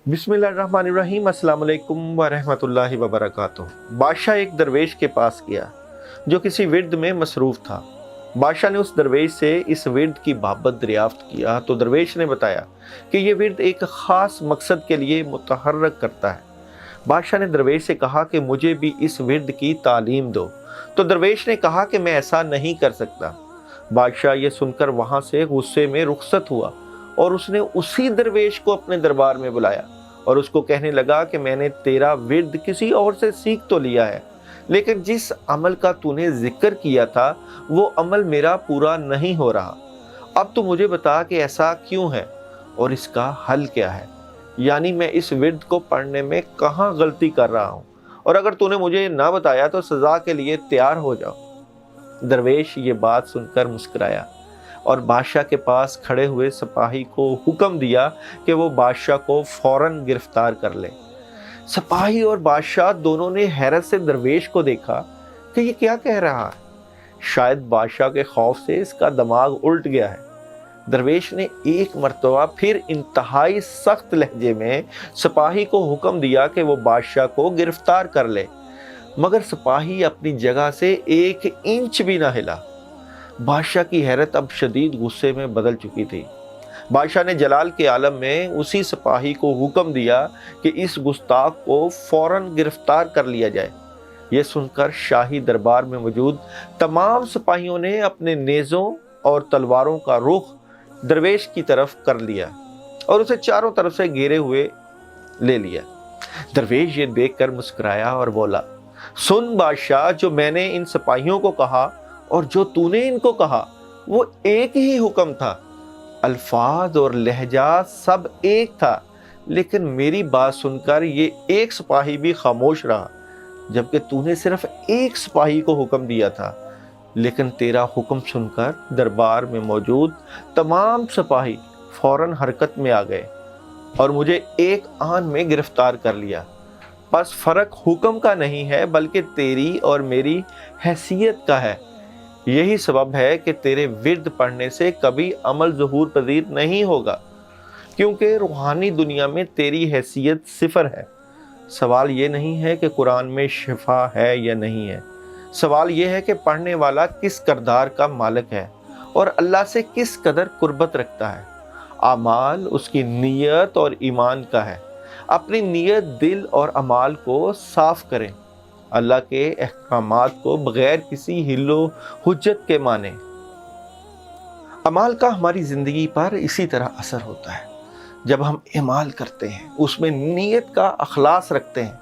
बिस्मिल्लाहिर्रहमानिर्रहीम। अस्सलाम वालेकुम वरहमतुल्लाहि वबरकातुहू। बादशाह एक दरवेश के पास गया जो किसी विर्द में मसरूफ़ था। बादशाह ने उस दरवेश से इस विर्द की बाबत दरियाफ्त किया तो दरवेश ने बताया कि ये विर्द एक ख़ास मकसद के लिए मुतहर्रक करता है। बादशाह ने दरवेश से कहा कि मुझे भी इस विर्द की तालीम दो, तो दरवेश ने कहा कि मैं ऐसा नहीं कर सकता। बादशाह ये सुनकर वहाँ से गुस्से में रुखसत हुआ और उसने उसी दरवेश को अपने दरबार में बुलाया और उसको कहने लगा कि मैंने तेरा विर्द किसी और से सीख तो लिया है, लेकिन जिस अमल का तूने जिक्र किया था वो अमल मेरा पूरा नहीं हो रहा। अब तू मुझे बता कि ऐसा क्यों है और इसका हल क्या है, यानी मैं इस विर्द को पढ़ने में कहाँ गलती कर रहा हूँ, और अगर तूने मुझे ना बताया तो सज़ा के लिए तैयार हो जाओ। दरवेश ये बात सुनकर मुस्कुराया और बादशाह के पास खड़े हुए सिपाही को हुक्म दिया कि वो बादशाह को फौरन गिरफ्तार कर ले। सिपाही और बादशाह दोनों ने हैरत से दरवेश को देखा कि ये क्या कह रहा है। शायद बादशाह के खौफ से इसका दिमाग उल्ट गया है। दरवेश ने एक मर्तबा फिर इंतहाई सख्त लहजे में सिपाही को हुक्म दिया कि वो बादशाह को गिरफ्तार कर ले, मगर सिपाही अपनी जगह से एक इंच भी ना हिला। बादशाह की हैरत अब शदीद गुस्से में बदल चुकी थी। बादशाह ने जलाल के आलम में उसी सिपाही को हुक्म दिया कि इस गुस्ताख को फौरन गिरफ्तार कर लिया जाए। यह सुनकर शाही दरबार में मौजूद तमाम सिपाहियों ने अपने नेज़ों और तलवारों का रुख दरवेश की तरफ कर लिया और उसे चारों तरफ से घेरे हुए ले लिया। दरवेश ये देखकर मुस्कुराया और बोला, सुन बादशाह, जो मैंने इन सिपाहियों को कहा और जो तूने इनको कहा वो एक ही हुक्म था। अल्फाज और लहजा सब एक था, लेकिन मेरी बात सुनकर ये एक सिपाही भी खामोश रहा, जबकि तूने सिर्फ एक सिपाही को हुक्म दिया था। लेकिन तेरा हुक्म सुनकर दरबार में मौजूद तमाम सिपाही फौरन हरकत में आ गए और मुझे एक आन में गिरफ्तार कर लिया। बस फ़र्क हुक्म का नहीं है बल्कि तेरी और मेरी हैसियत का है। यही सबब है कि तेरे विर्द पढ़ने से कभी अमल ज़हूर पजीर नहीं होगा, क्योंकि रूहानी दुनिया में तेरी हैसियत सिफर है। सवाल ये नहीं है कि कुरान में शिफा है या नहीं है, सवाल ये है कि पढ़ने वाला किस किरदार का मालिक है और अल्लाह से किस कदर कुर्बत रखता है। अमाल उसकी नीयत और ईमान का है। अपनी नीयत, दिल और अमाल को साफ करें। अल्लाह के अहकामात को बगैर किसी हिल्लो हुज्जत के माने। अमाल का हमारी ज़िंदगी पर इसी तरह असर होता है। जब हम अमाल करते हैं, उसमें नीयत का अखलास रखते हैं,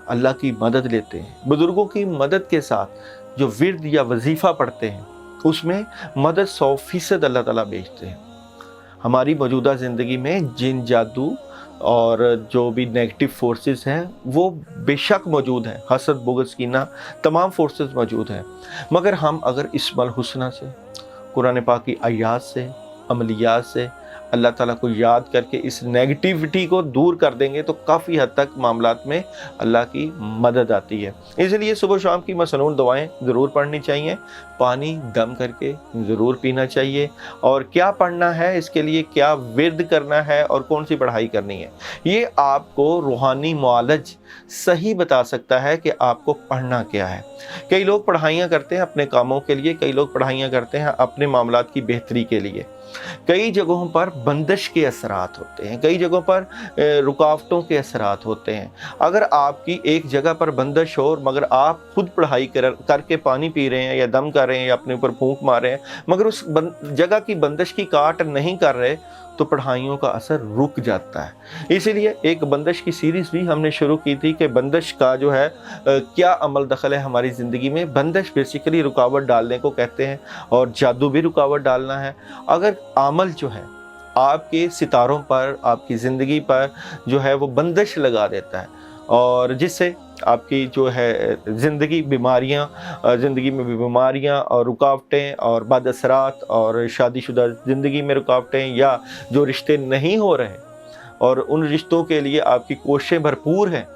अल्लाह की मदद लेते हैं, बुज़ुर्गों की मदद के साथ जो विर्द या वजीफ़ा पढ़ते हैं, उसमें मदद 100% अल्लाह ताला भेजते हैं। हमारी मौजूदा ज़िंदगी में जिन, जादू और जो भी नेगेटिव फोर्सेस हैं वो बेशक मौजूद हैं। हसद, बुग़्ज़, कीना, तमाम फोर्सेस मौजूद हैं, मगर हम अगर इस्मुल हुस्ना से, कुरान पाक की आयात से, अमलियात से अल्लाह ताला को याद करके इस नेगेटिविटी को दूर कर देंगे तो काफ़ी हद तक मामलात में अल्लाह की मदद आती है। इसलिए सुबह शाम की मसनून दुआएं ज़रूर पढ़नी चाहिए, पानी दम करके ज़रूर पीना चाहिए, और क्या पढ़ना है, इसके लिए क्या विर्द करना है और कौन सी पढ़ाई करनी है, ये आपको रूहानी मुआलज सही बता सकता है कि आपको पढ़ना क्या है। कई लोग पढ़ाइयाँ करते हैं अपने कामों के लिए, कई लोग पढ़ाइयाँ करते हैं अपने मामलात की बेहतरी के लिए। कई जगहों पर बंदिश के असरात होते हैं, कई जगहों पर रुकावटों के असरात होते हैं। अगर आपकी एक जगह पर बंदिश हो मगर आप खुद पढ़ाई करके पानी पी रहे हैं या दम कर रहे हैं या अपने ऊपर फूंक मार रहे हैं, मगर उस जगह की बंदिश की काट नहीं कर रहे, तो पढ़ाइयों का असर रुक जाता है। इसीलिए एक बंदिश की सीरीज़ भी हमने शुरू की थी कि बंदिश का जो है क्या अमल दखल है हमारी ज़िंदगी में। बंदिश बेसिकली रुकावट डालने को कहते हैं और जादू भी रुकावट डालना है। अगर अमल जो है आपके सितारों पर, आपकी ज़िंदगी पर जो है वो बंदिश लगा देता है और जिससे आपकी जो है ज़िंदगी ज़िंदगी में भी बीमारियाँ और रुकावटें और बद असरात और शादीशुदा ज़िंदगी में रुकावटें, या जो रिश्ते नहीं हो रहे और उन रिश्तों के लिए आपकी कोशिशें भरपूर हैं,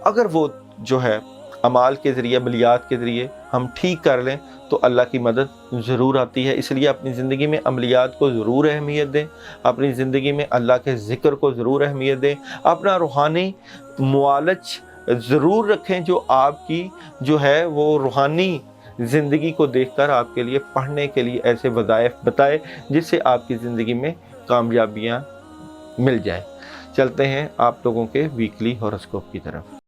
अगर वो जो है अमाल के ज़रिए, अमलियात के ज़रिए हम ठीक कर लें तो अल्लाह की मदद ज़रूर आती है। इसलिए अपनी ज़िंदगी में अमलियात को ज़रूर अहमियत दें, अपनी ज़िंदगी में अल्लाह के ज़िक्र को ज़रूर अहमियत दें, अपना रूहानी मुआलज ज़रूर रखें जो आपकी जो है वो रूहानी ज़िंदगी को देखकर आपके लिए पढ़ने के लिए ऐसे वज़ाइफ बताए जिससे आपकी ज़िंदगी में कामयाबियाँ मिल जाए। चलते हैं आप लोगों के वीकली हॉरोस्कोप की तरफ।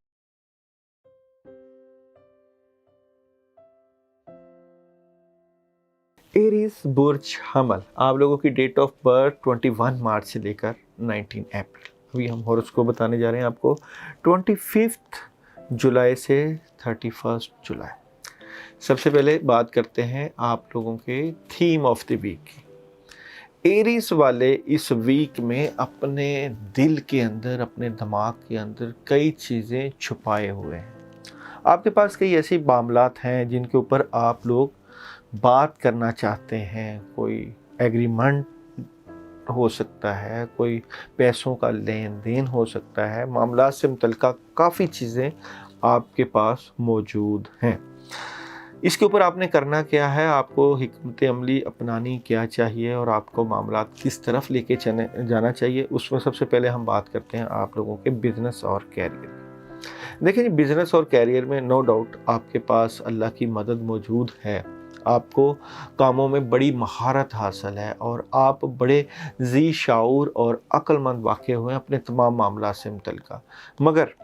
एरीज बुर्ज हमल, आप लोगों की डेट ऑफ बर्थ 21 मार्च से लेकर 19 अप्रैल। अभी हम हॉरोस्कोप बताने जा रहे हैं आपको 25 जुलाई से 31 जुलाई। सबसे पहले बात करते हैं आप लोगों के थीम ऑफ द वीक की। एरीज वाले इस वीक में अपने दिल के अंदर, अपने दिमाग के अंदर कई चीज़ें छुपाए हुए हैं। आपके पास कई ऐसी मामलात हैं जिनके ऊपर आप लोग बात करना चाहते हैं। कोई एग्रीमेंट हो सकता है, कोई पैसों का लेन देन हो सकता है, मामला से मुतल्लिक़ काफ़ी चीज़ें आपके पास मौजूद हैं। इसके ऊपर आपने करना क्या है, आपको हिकमत अमली अपनानी क्या चाहिए और आपको मामला किस तरफ लेके जाना चाहिए, उसमें सबसे पहले हम बात करते हैं आप लोगों के बिज़नेस और कैरियर। देखिए, बिज़नेस और कैरियर में नो डाउट आपके पास अल्लाह की मदद मौजूद है। आपको कामों में बड़ी महारत हासिल है और आप बड़े जी शाऊर और अक्लमंद वाक़े हुए हैं अपने तमाम मामला से मुतल्लिक़। मगर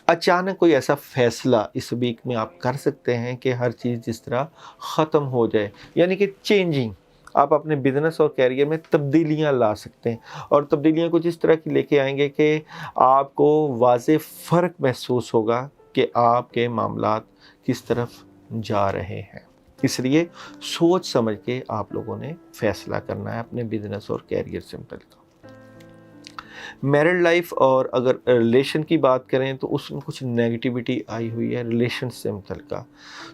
अचानक कोई ऐसा फ़ैसला इस वीक में आप कर सकते हैं कि हर चीज़ जिस तरह ख़त्म हो जाए, यानी कि चेंजिंग। आप अपने बिज़नेस और कैरियर में तब्दीलियां ला सकते हैं और तब्दीलियां कुछ इस तरह की लेके आएंगे कि आपको वाज़ेह फ़र्क महसूस होगा कि आपके मामलात किस तरफ जा रहे हैं। इसलिए सोच समझ के आप लोगों ने फ़ैसला करना है अपने बिज़नेस और कैरियर से मुतल्लिक़। मैरिड लाइफ और अगर रिलेशन की बात करें तो उसमें कुछ नेगेटिविटी आई हुई है रिलेशन से मुतल्लिक़।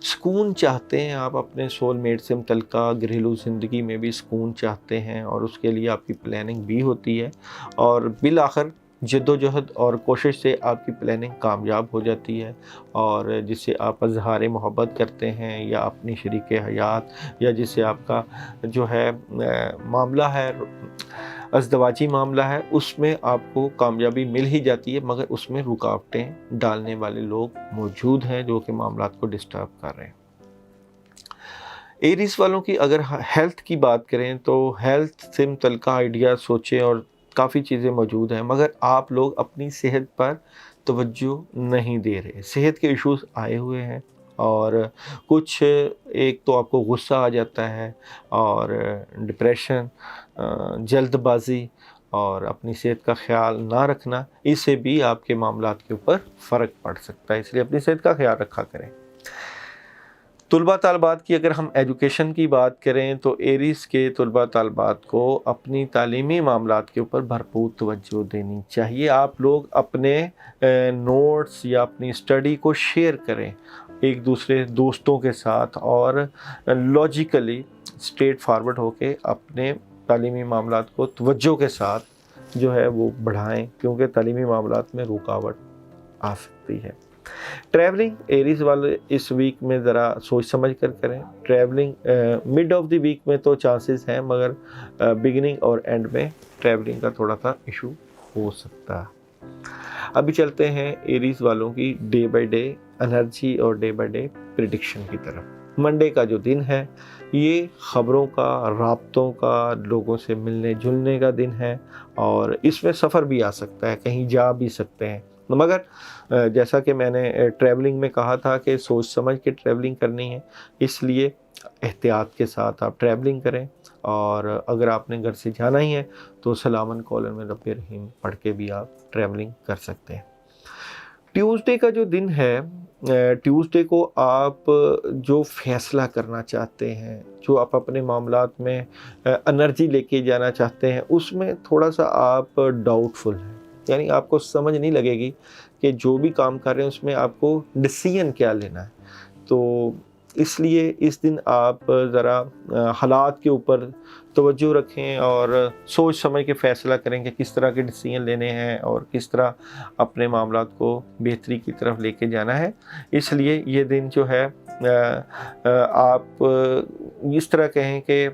सुकून चाहते हैं आप अपने सोलमेट से मुतल्लिक़, घरेलू ज़िंदगी में भी सुकून चाहते हैं और उसके लिए आपकी प्लानिंग भी होती है और बिल आखिर जद्दोजहद और कोशिश से आपकी प्लानिंग कामयाब हो जाती है और जिससे आप इज़हार मोहब्बत करते हैं या अपनी शरीक हयात या जिससे आपका जो है मामला है अज़दवाजी मामला है, उसमें आपको कामयाबी मिल ही जाती है, मगर उसमें रुकावटें डालने वाले लोग मौजूद हैं जो कि मामलात को डिस्टर्ब कर रहे हैं। एरीज़ वालों की अगर हेल्थ की बात करें तो हेल्थ से मुतल्लिक़ आइडिया, सोचें और काफ़ी चीज़ें मौजूद हैं, मगर आप लोग अपनी सेहत पर तवज्जो नहीं दे रहे। सेहत के इश्यूज़ आए हुए हैं और कुछ एक तो आपको गुस्सा आ जाता है और डिप्रेशन, जल्दबाजी और अपनी सेहत का ख्याल ना रखना, इससे भी आपके मामलात के ऊपर फ़र्क पड़ सकता है। इसलिए अपनी सेहत का ख्याल रखा करें। तुलबा तालबात की अगर हम एजुकेशन की बात करें तो एरीज़ के तुलबा तालबात को अपनी तालीमी मामलात के ऊपर भरपूर तवज्जो देनी चाहिए। आप लोग अपने नोट्स या अपनी स्टडी को शेयर करें एक दूसरे दोस्तों के साथ और लॉजिकली स्ट्रेट फारवर्ड होके अपने तालीमी मामलात को तवज्जो के साथ जो है वो बढ़ाएं, क्योंकि तालीमी मामलात में रुकावट आ सकती है। ट्रैवलिंग एरीज़ वाले इस वीक में ज़रा सोच समझ कर करें। Travelling mid of the week में तो चांसेस हैं, मगर बिगिनिंग और एंड में ट्रैवलिंग का थोड़ा सा इशू हो सकता है। अभी चलते हैं एरीज़ वालों की डे बाय डे एनर्जी और डे बाय डे प्रिडिक्शन की तरफ। मंडे का जो दिन है ये ख़बरों का, राब्तों का, लोगों से मिलने जुलने का दिन है और इसमें सफ़र भी आ सकता है, कहीं जा भी सकते हैं। मगर जैसा कि मैंने ट्रैवलिंग में कहा था कि सोच समझ के ट्रैवलिंग करनी है, इसलिए एहतियात के साथ आप ट्रैवलिंग करें और अगर आपने घर से जाना ही है तो सलामन कौलन में रब्बे रहीम पढ़ के भी आप ट्रैवलिंग कर सकते हैं। ट्यूसडे का जो दिन है, ट्यूसडे को आप जो फ़ैसला करना चाहते हैं, जो आप अपने मामलात में एनर्जी लेके जाना चाहते हैं, उसमें थोड़ा सा आप डाउटफुल हैं, यानी आपको समझ नहीं लगेगी कि जो भी काम कर रहे हैं उसमें आपको डिसीजन क्या लेना है। तो इसलिए इस दिन आप ज़रा हालात के ऊपर तवज्जो रखें और सोच समझ के फ़ैसला करें कि किस तरह के डिसीजन लेने हैं और किस तरह अपने मामलात को बेहतरी की तरफ लेके जाना है। इसलिए ये दिन जो है आप इस तरह कहें कि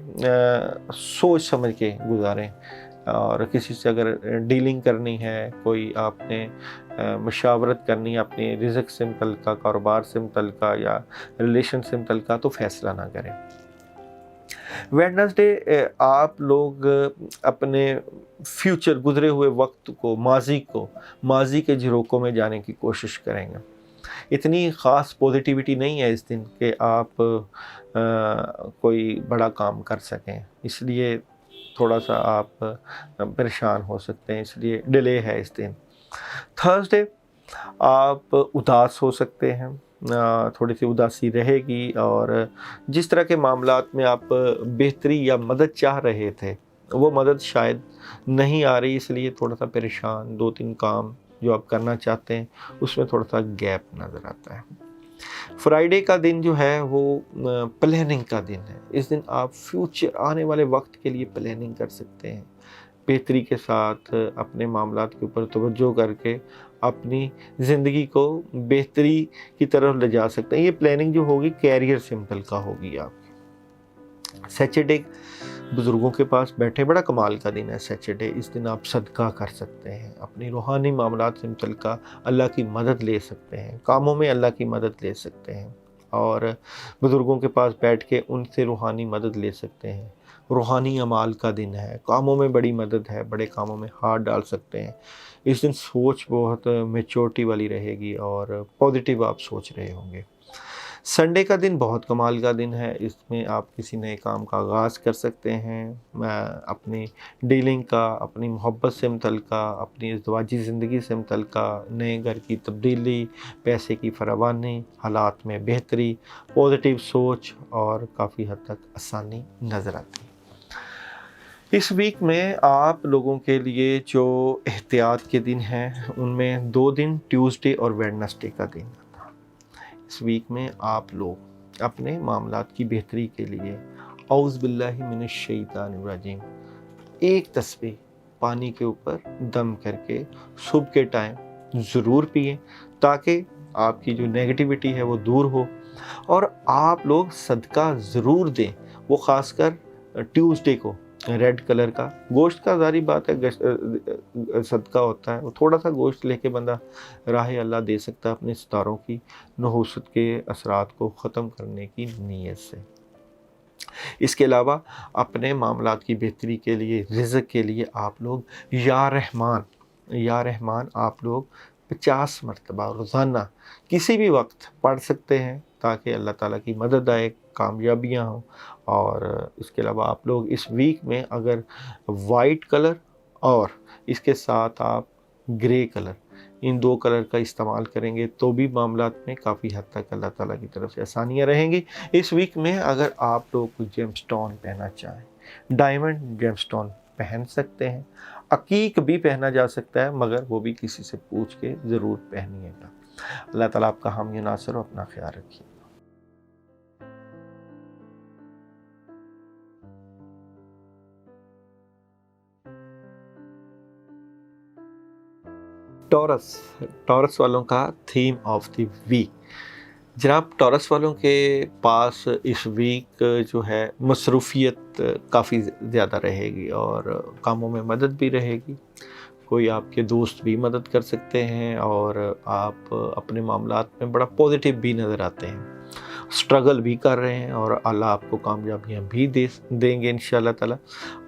सोच समझ के गुजारें, और किसी से अगर डीलिंग करनी है, कोई आपने मशावरत करनी है अपनी रिज़्क से मुतल्लिक़ा, कारोबार से मुतल्लिक़ा या रिलेशन से मुतल्लिक़ा, तो फ़ैसला ना करें। वेडनेसडे आप लोग अपने फ्यूचर, गुज़रे हुए वक्त को, माजी के झरोकों में जाने की कोशिश करेंगे। इतनी ख़ास पॉजिटिविटी नहीं है इस दिन कि आप कोई बड़ा काम कर सकें, इसलिए थोड़ा सा आप परेशान हो सकते हैं, इसलिए डिले है इस दिन। थर्सडे आप उदास हो सकते हैं, थोड़ी सी उदासी रहेगी, और जिस तरह के मामलात में आप बेहतरी या मदद चाह रहे थे वो मदद शायद नहीं आ रही, इसलिए थोड़ा सा परेशान, 2-3 काम जो आप करना चाहते हैं उसमें थोड़ा सा गैप नज़र आता है। फ्राइडे का दिन जो है वो प्लानिंग का दिन है। इस दिन आप फ्यूचर, आने वाले वक्त के लिए प्लानिंग कर सकते हैं, बेहतरी के साथ अपने मामलात के ऊपर तवज्जो करके अपनी ज़िंदगी को बेहतरी की तरफ ले जा सकते हैं। ये प्लानिंग जो होगी कैरियर से मुतल्लिक़ा होगी आपकी। सैटरडे बुज़ुर्गों के पास बैठे, बड़ा कमाल का दिन है सैटरडे। इस दिन आप सदका कर सकते हैं, अपनी रूहानी मामलात से मुतल्लिक़ा अल्लाह की मदद ले सकते हैं, कामों में अल्लाह की मदद ले सकते हैं, और बुज़ुर्गों के पास बैठ के उनसे रूहानी मदद ले सकते हैं। रूहानी अमाल का दिन है, कामों में बड़ी मदद है, बड़े कामों में हाथ डाल सकते हैं। इस दिन सोच बहुत मैच्योरिटी वाली रहेगी और पॉजिटिव आप सोच रहे होंगे। संडे का दिन बहुत कमाल का दिन है, इसमें आप किसी नए काम का आगाज़ कर सकते हैं, अपनी डीलिंग का, अपनी मोहब्बत से मुतल्लिक़ा, अपनी इज़्दिवाजी ज़िंदगी से मुतल्लिक़ा, नए घर की तब्दीली, पैसे की फरावानी, हालात में बेहतरी, पॉजिटिव सोच और काफ़ी हद तक आसानी नज़र आती है। इस वीक में आप लोगों के लिए जो एहतियात के दिन हैं उनमें 2 दिन ट्यूसडे और वेडनेसडे का दिन था। इस वीक में आप लोग अपने मामलात की बेहतरी के लिए औज़ु बिल्लाहि मिनश शैतानिर रजीम एक तस्बीह पानी के ऊपर दम करके सुबह के टाइम ज़रूर पिएं, ताकि आपकी जो नेगेटिविटी है वो दूर हो, और आप लोग सदका ज़रूर दें, वो ख़ासकर ट्यूसडे को। रेड कलर का गोश्त का ज़ाहिर बात है सदका होता है, वो थोड़ा सा गोश्त लेके बंदा राह अल्लाह दे सकता है अपने सितारों की नहूसत के असरात को ख़त्म करने की नीयत से। इसके अलावा अपने मामलात की बेहतरी के लिए, रिज़्क के लिए आप लोग या रहमान आप लोग 50 मरतबा रोज़ाना किसी भी वक्त पढ़ सकते हैं, ताकि अल्लाह ताला की मदद आए, कामयाबियाँ हों। और इसके अलावा आप लोग इस वीक में अगर वाइट कलर और इसके साथ आप ग्रे कलर, इन 2 कलर का इस्तेमाल करेंगे तो भी मामलात में काफ़ी हद तक अल्लाह ताला की तरफ से आसानियाँ रहेंगी। इस वीक में अगर आप लोग कोई जेमस्टोन पहनना चाहें, डायमंड जेमस्टोन पहन सकते हैं, अकीक भी पहना जा सकता है, मगर वो भी किसी से पूछ के ज़रूर पहनिएगा। अल्लाह ताला आपका हामी नासिर हो, अपना ख्याल रखिए। टॉरस वालों का थीम ऑफ द वीक। जनाब, टॉरस वालों के पास इस वीक जो है मसरूफ़ियत काफ़ी ज़्यादा रहेगी और कामों में मदद भी रहेगी। कोई आपके दोस्त भी मदद कर सकते हैं और आप अपने मामलात में बड़ा पॉजिटिव भी नज़र आते हैं, स्ट्रगल भी कर रहे हैं और अल्लाह आपको कामयाबियाँ भी देंगे इंशाअल्लाह ताला।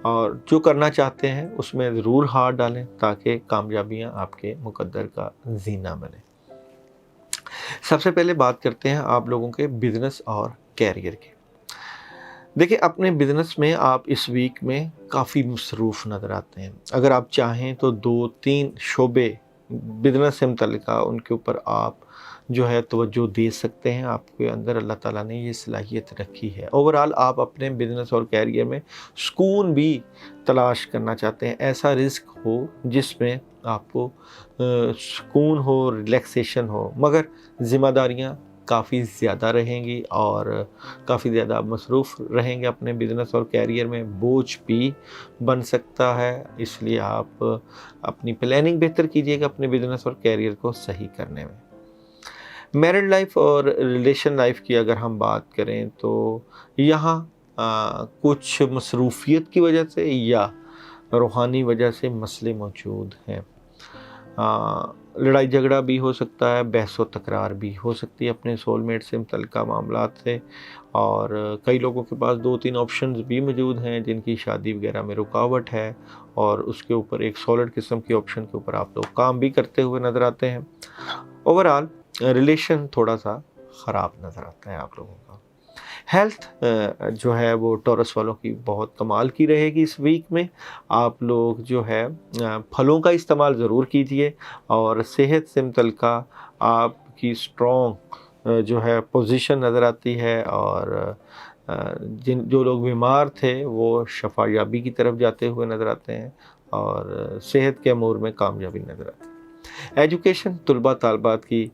और जो करना चाहते हैं उसमें ज़रूर हाथ डालें, ताकि कामयाबियाँ आपके मुकद्दर का ज़ीना बने। सबसे पहले बात करते हैं आप लोगों के बिज़नेस और कैरियर की। देखिए, अपने बिज़नेस में आप इस वीक में काफ़ी मसरूफ़ नज़र आते हैं। अगर आप चाहें तो 2-3 शोबे बिज़नेस से मुतल्लिक़ा उनके ऊपर आप जो है तवज्जो दे सकते हैं। आपके अंदर अल्लाह ताला ने ये सलाहियत रखी है। ओवरऑल आप अपने बिज़नेस और कैरियर में सुकून भी तलाश करना चाहते हैं, ऐसा रिस्क हो जिसमें आपको सुकून हो, रिलैक्सेशन हो, मगर ज़िम्मेदारियाँ کافی زیادہ رہیں گی اور کافی زیادہ مصروف رہیں گے اپنے بزنس اور کیریئر میں، بوجھ بھی بن سکتا ہے، اس لیے آپ اپنی پلاننگ بہتر کیجیے گا اپنے بزنس اور کیریئر کو صحیح کرنے میں۔ میرڈ لائف اور ریلیشن لائف کی اگر ہم بات کریں تو یہاں کچھ مصروفیت کی وجہ سے یا روحانی وجہ سے مسئلے موجود ہیں۔ لڑائی جھگڑا بھی ہو سکتا ہے، بحث و تکرار بھی ہو سکتی ہے اپنے سول میٹ سے متعلقہ معاملات سے، اور کئی لوگوں کے پاس 2-3 آپشنز بھی موجود ہیں جن کی شادی وغیرہ میں رکاوٹ ہے، اور اس کے اوپر ایک سالڈ قسم کی آپشن کے اوپر آپ لوگ کام بھی کرتے ہوئے نظر آتے ہیں۔ اوورآل ریلیشن تھوڑا سا خراب نظر آتا ہے آپ لوگوں کا۔ ہیلتھ جو ہے وہ ٹورس والوں کی بہت کمال کی رہے گی اس ویک میں۔ آپ لوگ جو ہے پھلوں کا استعمال ضرور کیجئے، اور صحت سے متعلقہ آپ کی اسٹرانگ جو ہے پوزیشن نظر آتی ہے، اور جو لوگ بیمار تھے وہ شفا یابی کی طرف جاتے ہوئے نظر آتے ہیں، اور صحت کے امور میں کامیابی نظر آتی ہے۔ ایجوکیشن طلباء طالبات کی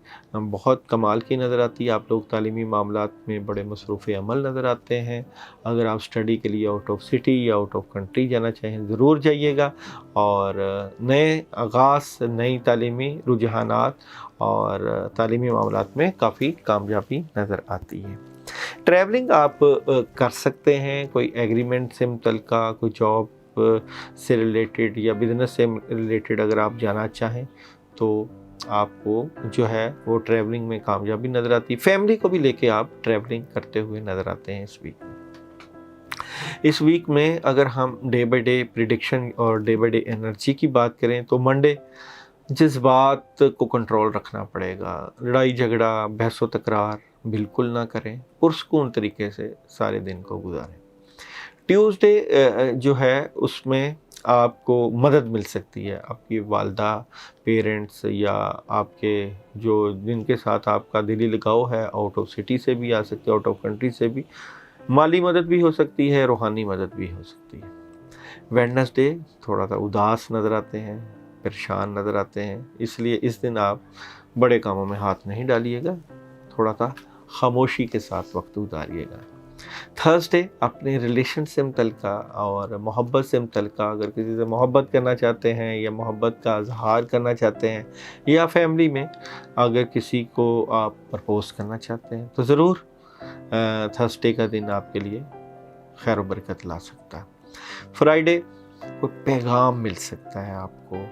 بہت کمال کی نظر آتی ہے، آپ لوگ تعلیمی معاملات میں بڑے مصروف عمل نظر آتے ہیں۔ اگر آپ اسٹڈی کے لیے آؤٹ آف سٹی یا آؤٹ آف کنٹری جانا چاہیں ضرور جائیے گا، اور نئے آغاز، نئی تعلیمی رجحانات اور تعلیمی معاملات میں کافی کامیابی نظر آتی ہے۔ ٹریولنگ آپ کر سکتے ہیں، کوئی ایگریمنٹ سے متعلقہ، کوئی جاب سے ریلیٹڈ یا بزنس سے ریلیٹڈ اگر آپ جانا چاہیں تو آپ کو جو ہے وہ ٹریولنگ میں کامیابی نظر آتی ہے۔ فیملی کو بھی لے کے آپ ٹریولنگ کرتے ہوئے نظر آتے ہیں اس ویک میں۔ اس ویک میں اگر ہم ڈے بائی ڈے پریڈکشن اور ڈے بائی ڈے انرجی کی بات کریں تو منڈے جذبات کو کنٹرول رکھنا پڑے گا، لڑائی جھگڑا، بحث و تکرار بالکل نہ کریں، پرسکون طریقے سے سارے دن کو گزاریں۔ ٹیوزڈے جو ہے اس میں آپ کو مدد مل سکتی ہے، آپ کی والدہ، پیرنٹس یا آپ کے جن کے ساتھ آپ کا دلی لگاؤ ہے، آؤٹ آف سٹی سے بھی آ سکتے، آؤٹ آف کنٹری سے بھی، مالی مدد بھی ہو سکتی ہے، روحانی مدد بھی ہو سکتی ہے۔ ویڈنسڈے تھوڑا سا اداس نظر آتے ہیں، پریشان نظر آتے ہیں، اس لیے اس دن آپ بڑے کاموں میں ہاتھ نہیں ڈالیے گا، تھوڑا سا خاموشی کے ساتھ وقت گزاریے گا۔ تھرسڈے اپنے ریلیشن سے متعلقہ اور محبت سے متعلقہ، اگر کسی سے محبت کرنا چاہتے ہیں یا محبت کا اظہار کرنا چاہتے ہیں، یا فیملی میں اگر کسی کو آپ پرپوز کرنا چاہتے ہیں تو ضرور تھرسڈے کا دن آپ کے لیے خیر و برکت لا سکتا ہے۔ فرائیڈے کوئی پیغام مل سکتا ہے آپ کو،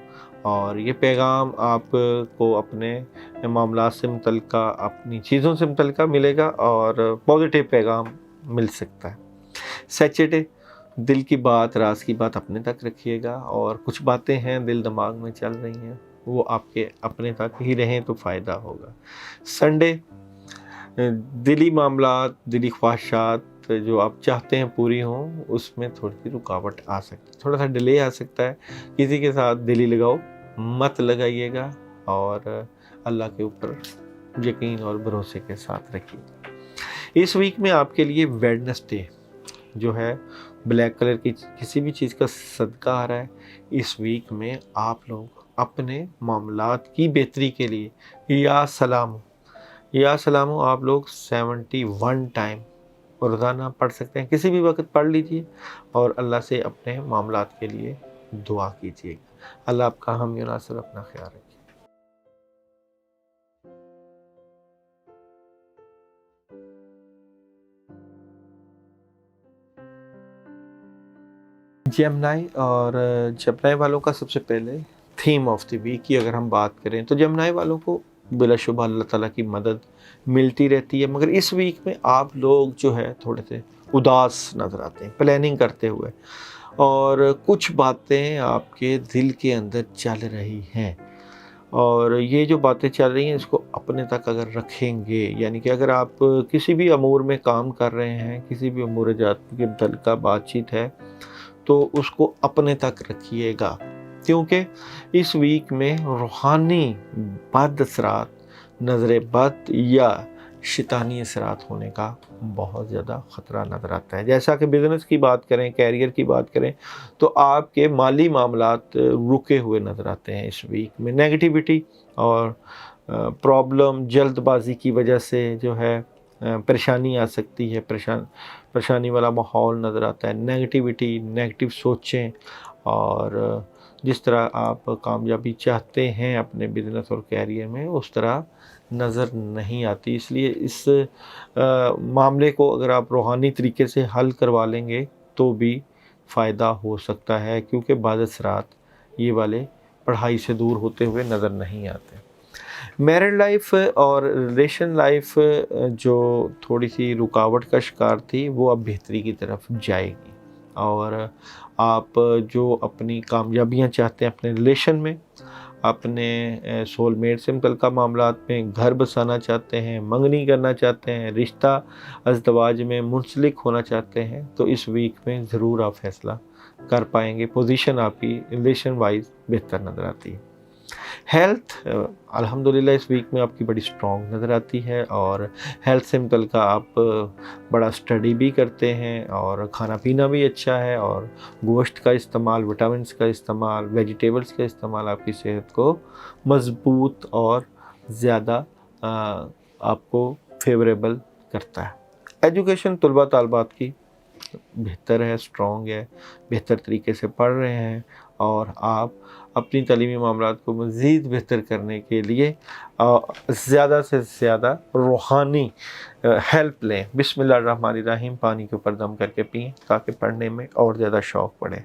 اور یہ پیغام آپ کو اپنے معاملات سے متعلقہ، اپنی چیزوں سے متعلقہ ملے گا، اور پازیٹیو پیغام مل سکتا ہے۔ سیچرڈے دل کی بات، راز کی بات اپنے تک رکھیے گا، اور کچھ باتیں ہیں دل دماغ میں چل رہی ہیں وہ آپ کے اپنے تک ہی رہیں تو فائدہ ہوگا۔ سنڈے دلی معاملات، دلی خواہشات جو آپ چاہتے ہیں پوری ہوں، اس میں تھوڑی سی رکاوٹ آ سکتی ہے، تھوڑا سا ڈیلے آ سکتا ہے۔ کسی کے ساتھ دلی لگاؤ مت لگائیے گا، اور اللہ کے اوپر یقین اور بھروسے کے ساتھ رکھیے گا۔ اس ویک میں آپ کے لیے ویڈنسڈے جو ہے بلیک کلر کی کسی بھی چیز کا صدقہ آ رہا ہے۔ اس ویک میں آپ لوگ اپنے معاملات کی بہتری کے لیے یا سلامو آپ لوگ 71 ٹائم روزانہ پڑھ سکتے ہیں، کسی بھی وقت پڑھ لیجئے، اور اللہ سے اپنے معاملات کے لیے دعا کیجیے گا۔ اللہ آپ کا حامی و ناصر، اپنا خیال رکھیے۔ جیمنائی اور جیمنائی والوں کا سب سے پہلے تھیم آف دی ویک کی اگر ہم بات کریں تو جیمنائی والوں کو بلا شبہ اللہ تعالیٰ کی مدد ملتی رہتی ہے، مگر اس ویک میں آپ لوگ جو ہے تھوڑے سے اداس نظر آتے ہیں پلاننگ کرتے ہوئے، اور کچھ باتیں آپ کے دل کے اندر چل رہی ہیں، اور یہ جو باتیں چل رہی ہیں اس کو اپنے تک اگر رکھیں گے، یعنی کہ اگر آپ کسی بھی امور میں کام کر رہے ہیں، کسی بھی امور جات کے متعلقہ بات چیت ہے تو اس کو اپنے تک رکھیے گا، کیونکہ اس ویک میں روحانی بد اثرات، نظر بد یا شیطانی اثرات ہونے کا بہت زیادہ خطرہ نظر آتا ہے۔ جیسا کہ بزنس کی بات کریں، کیریئر کی بات کریں، تو آپ کے مالی معاملات رکے ہوئے نظر آتے ہیں اس ویک میں۔ نیگیٹیوٹی اور प्रॉब्लम जल्दबाजी की वजह से जो है परेशानी आ सकती है, परेशानी वाला माहौल नज़र आता है, नेगेटिविटी, नेगेटिव सोचें, और जिस तरह आप कामयाबी चाहते हैं अपने बिज़नेस और कैरियर में उस तरह नज़र नहीं आती। इसलिए इस मामले को अगर आप रूहानी तरीके से हल करवा लेंगे तो भी फ़ायदा हो सकता है, क्योंकि बाद असरात ये वाले पढ़ाई से दूर होते हुए नज़र नहीं आते। मैरिड लाइफ और रिलेशन लाइफ जो थोड़ी सी रुकावट का शिकार थी वो अब बेहतरी की तरफ जाएगी, और आप जो अपनी कामयाबियां चाहते हैं अपने रिलेशन में, अपने सोलमेट से मुतल्लिक़ मामलात में, घर बसाना चाहते हैं, मंगनी करना चाहते हैं, रिश्ता अज़दवाज में मुंसलिक होना चाहते हैं, तो इस वीक में ज़रूर आप फ़ैसला कर पाएंगे। पोजीशन आपकी रिलेशन वाइज बेहतर नज़र आती है। हेल्थ अल्हम्दुलिल्लाह इस वीक में आपकी बड़ी स्ट्रॉन्ग नज़र आती है, और हेल्थ से मुतल्लिक़ आप बड़ा स्टडी भी करते हैं, और खाना पीना भी अच्छा है, और गोश्त का इस्तेमाल, विटामिन्स का इस्तेमाल, वेजिटेबल्स का इस्तेमाल आपकी सेहत को मज़बूत और ज़्यादा आपको फेवरेबल करता है। एजुकेशन तलबा तालबात की बेहतर है, स्ट्रॉन्ग है, बेहतर तरीके से पढ़ रहे हैं, और आप अपनी तालीमी मामलात को मज़ीद बेहतर करने के लिए ज़्यादा से ज़्यादा रूहानी हेल्प लें। बिस्मिल्लाहिर्रहमानिर्रहीम पानी के ऊपर दम करके पिएँ ताकि पढ़ने में और ज़्यादा शौक़ बढ़े।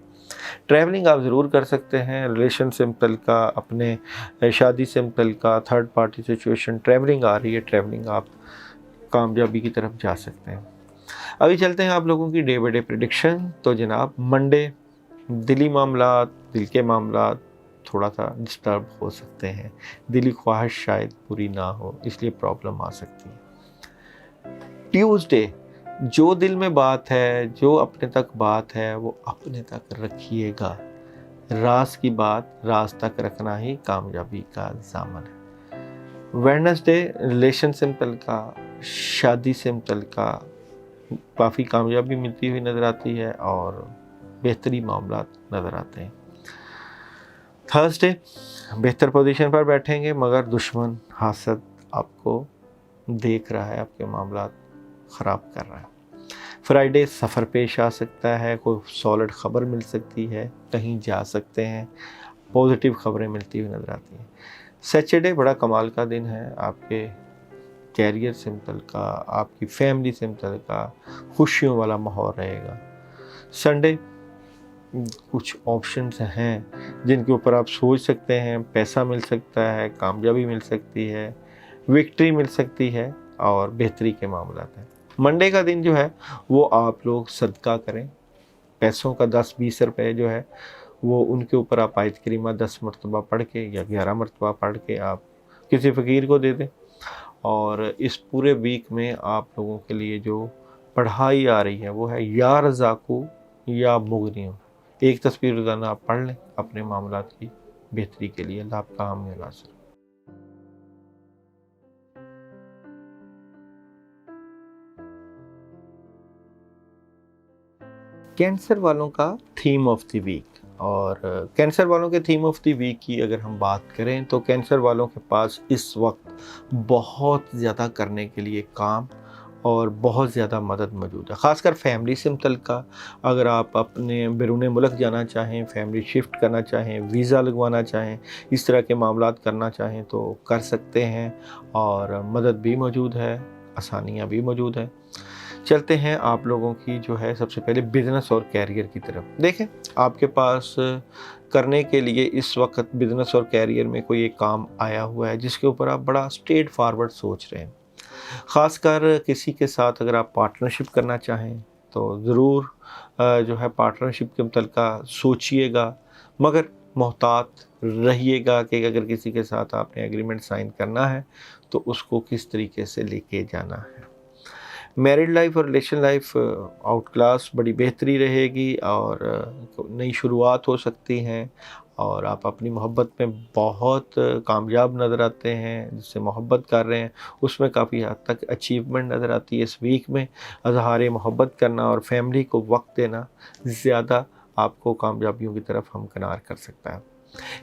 ट्रैवलिंग आप ज़रूर कर सकते हैं, रिलेशन से मुतल्लिक़, अपने शादी से मुतल्लिक़, थर्ड पार्टी सिचुएशन, ट्रैवलिंग आ रही है, ट्रैवलिंग आप कामयाबी की तरफ जा सकते हैं। अभी चलते हैं आप लोगों की डे बाई डे प्रेडिक्शन। तो जनाब मंडे दिली मामलात, दिल के मामलात थोड़ा सा डिस्टर्ब हो सकते हैं, दिली ख्वाहिश शायद पूरी ना हो, इसलिए प्रॉब्लम आ सकती है। ट्यूसडे जो दिल में बात है, जो अपने तक बात है वो अपने तक रखिएगा। राज की बात राज तक रखना ही कामयाबी का ज़ामन है। वेडनेसडे रिलेशन से मुतल्लिक़, शादी से मुतल्लिक़ काफ़ी कामयाबी मिलती हुई नज़र आती है, और बेहतरी मामलात नज़र आते हैं। थर्सडे बेहतर पोजीशन पर बैठेंगे, मगर दुश्मन हासद आपको देख रहा है, आपके मामलात ख़राब कर रहा है। फ्राइडे सफ़र पेश आ सकता है, कोई सॉलिड ख़बर मिल सकती है, कहीं जा सकते हैं, पॉजिटिव ख़बरें मिलती हुई नज़र आती हैं। सैटरडे बड़ा कमाल का दिन है, आपके कैरियर से मुतल्लिक़, आपकी फैमिली से मुतल्लिक़ खुशियों वाला माहौल रहेगा। संडे कुछ ऑप्शंस हैं जिनके ऊपर आप सोच सकते हैं, पैसा मिल सकता है, कामयाबी मिल सकती है, विक्ट्री मिल सकती है, और बेहतरी के मामलात हैं। मंडे का दिन जो है वो आप लोग सदका करें, पैसों का 10-20 रुपए जो है वो उनके ऊपर आप आयत करीमा 10 मरतबा पढ़ के या 11 मरतबा पढ़ के आप किसी फ़कीर को दे दें। और इस पूरे वीक में आप लोगों के लिए जो पढ़ाई आ रही है वो है या रज़ाकू या मुगनियों। एक तस्वीर रोज़ाना आप पढ़ लें अपने मामलात की बेहतरी के लिए। अल्लाह आपका हामी और नासिर। कैंसर वालों का थीम ऑफ द वीक, और कैंसर वालों के थीम ऑफ द वीक की अगर हम बात करें तो कैंसर वालों के पास इस वक्त बहुत ज़्यादा करने के लिए काम और बहुत ज़्यादा मदद मौजूद है। ख़ासकर फैमिली से मुतल्लिक़ अगर आप अपने बैरून मुल्क जाना चाहें, फैमिली शिफ्ट करना चाहें, वीज़ा लगवाना चाहें, इस तरह के मामलात करना चाहें तो कर सकते हैं, और मदद भी मौजूद है, आसानियाँ भी मौजूद हैं। चलते हैं आप लोगों की जो है सबसे पहले बिज़नेस और कैरियर की तरफ। देखें आपके पास करने के लिए इस वक्त बिज़नेस और कैरियर में कोई एक काम आया हुआ है जिसके ऊपर आप बड़ा स्ट्रेट फॉरवर्ड सोच रहे हैं। ख़ासकर किसी के साथ अगर आप पार्टनरशिप करना चाहें तो ज़रूर जो है पार्टनरशिप के मुतल्लिक़ सोचिएगा, मगर मोहतात रहिएगा कि अगर किसी के साथ आपने एग्रीमेंट साइन करना है तो उसको किस तरीके से लेके जाना है। मैरिड लाइफ और रिलेशन लाइफ आउट क्लास बड़ी बेहतरी रहेगी, और नई शुरुआत हो सकती हैं, और आप अपनी मोहब्बत में बहुत कामयाब नज़र आते हैं, जिससे मोहब्बत कर रहे हैं उसमें काफ़ी हद तक अचीवमेंट नज़र आती है। इस वीक में इज़हार मोहब्बत करना और फैमिली को वक्त देना ज़्यादा आपको कामयाबियों की तरफ हमकिनार कर सकता है।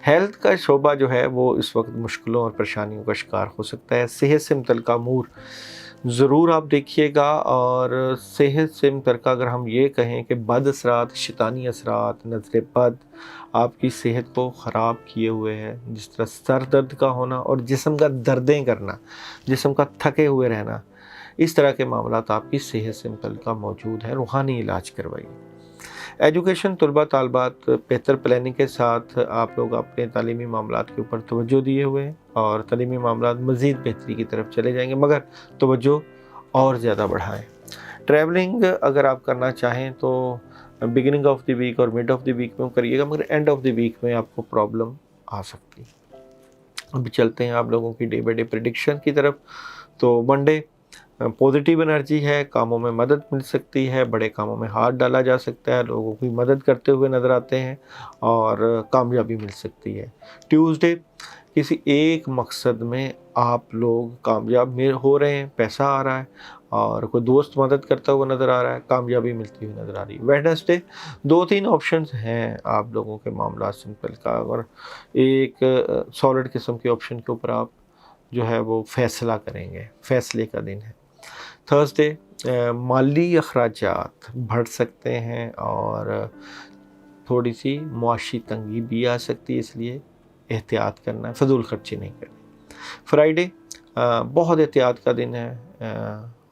हेल्थ का शोबा जो है वो इस वक्त मुश्किलों और परेशानियों का शिकार हो सकता है। सेहत से मुतल्लिक़ अमूर ज़रूर आप देखिएगा, और सेहत से मुतल्लिक़ अगर हम ये कहें कि बद असरात, शैतानी असरात, नज़र बद आपकी सेहत को ख़राब किए हुए हैं, जिस तरह सर दर्द का होना और जिस्म का दर्दें करना, जिस्म का थके हुए रहना, इस तरह के मामलात आपकी सेहत से मुतल्लिक़ मौजूद हैं। रूहानी इलाज करवाइए। एजुकेशन तलबा तालबात बेहतर प्लानिंग के साथ आप लोग अपने तालीमी मामलात के ऊपर तवज्जो दिए हुए हैं और तालीमी मामलात मज़ीद बेहतरी की तरफ चले जाएंगे, मगर तवज्जो और ज़्यादा बढ़ाएं। ट्रैवलिंग अगर आप करना चाहें तो बिगिनिंग ऑफ द वीक और मिड ऑफ द वीक में करिएगा, मगर एंड ऑफ द वीक में आपको प्रॉब्लम आ सकती है। अभी चलते हैं आप लोगों की डे बाई डे प्रेडिक्शन की तरफ। तो मंडे पॉजिटिव एनर्जी है, कामों में मदद मिल सकती है, बड़े कामों में हाथ डाला जा सकता है, लोगों की मदद करते हुए नज़र आते हैं और कामयाबी मिल सकती है। ट्यूसडे किसी एक मकसद में आप लोग कामयाब हो रहे हैं, पैसा आ रहा है और कोई दोस्त मदद करता हुआ नज़र आ रहा है, कामयाबी मिलती हुई नज़र आ रही है। वेडनेसडे 2-3 ऑप्शंस हैं आप लोगों के मामला सिंपल का, और एक सॉलिड किस्म के ऑप्शन के ऊपर आप जो है वो फैसला करेंगे, फैसले का दिन है। थर्सडे माली अखराजात बढ़ सकते हैं और थोड़ी सी मुआशी तंगी भी आ सकती है, इसलिए एहतियात करना है, फजूल खर्ची नहीं करनी। फ्राइडे बहुत एहतियात का दिन है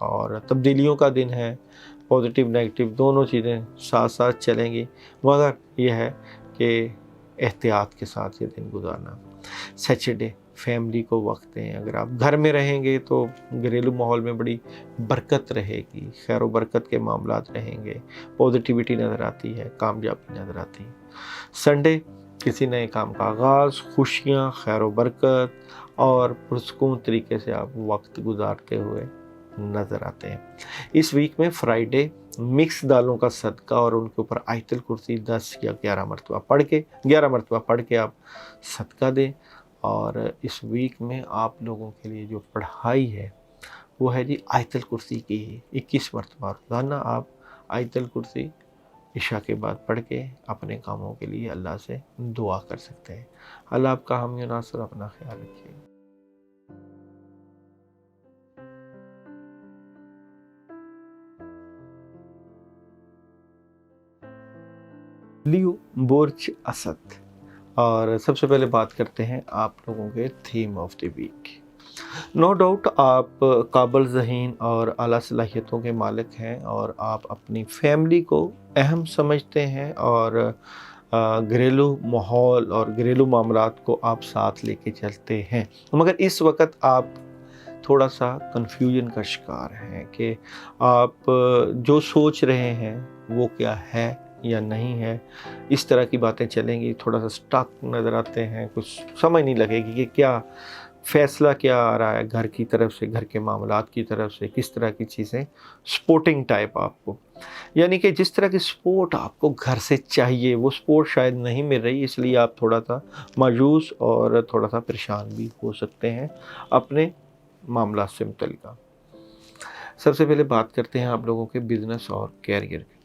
और तब्दीलियों का दिन है, पॉजिटिव नेगेटिव दोनों चीज़ें साथ साथ चलेंगी, मगर यह है कि एहतियात के साथ ये दिन गुजारना। सैटरडे फैमिली को वक्त दें। अगर आप घर में रहेंगे तो घरेलू माहौल में बड़ी बरकत रहेगी, खैर व बरकत के मामलात रहेंगे, पॉजिटिविटी नज़र आती है, कामयाबी नज़र आती है। संडे किसी नए काम का आगाज़, खुशियाँ, खैर व बरकत और पुरसकून तरीके से आप वक्त गुजारते हुए नज़र आते हैं। इस वीक में फ्राइडे मिक्स दालों का सदका और उनके ऊपर आयतल कुर्सी 10 या 11 मरतबा पढ़ के आप सदका दें। और इस वीक में आप लोगों के लिए जो पढ़ाई है वो है जी आयतल कुर्सी की 21 मरतबा रोज़ाना आप आयतल कुर्सी इशा के बाद पढ़ के अपने कामों के लिए अल्लाह से दुआ कर सकते हैं। अल्लाह आपका हामी और नासर, अपना ख्याल रखिए। लियो बुर्ज असद, और सबसे पहले बात करते हैं आप लोगों के theme of the week. No doubt आप काबिल ज़हीन और आला सलाहियतों के मालिक हैं और आप अपनी फैमिली को अहम समझते हैं और घरेलू माहौल और घरेलू मामलात को आप साथ लेके चलते हैं, मगर इस वक्त आप थोड़ा सा कन्फ्यूजन का शिकार हैं कि आप जो सोच रहे हैं वो क्या है या नहीं है। इस तरह की बातें चलेंगी, थोड़ा सा स्टक नज़र आते हैं, कुछ समझ नहीं लगेगी कि क्या फ़ैसला क्या आ रहा है घर की तरफ से, घर के मामलात की तरफ से, किस तरह की चीज़ें सपोर्टिंग टाइप आपको, यानी कि जिस तरह की सपोर्ट आपको घर से चाहिए वो सपोर्ट शायद नहीं मिल रही, इसलिए आप थोड़ा सा मायूस और थोड़ा सा परेशान भी हो सकते हैं अपने मामला से मुतल्लिक़। सबसे पहले बात करते हैं आप लोगों के बिज़नेस और कैरियर की।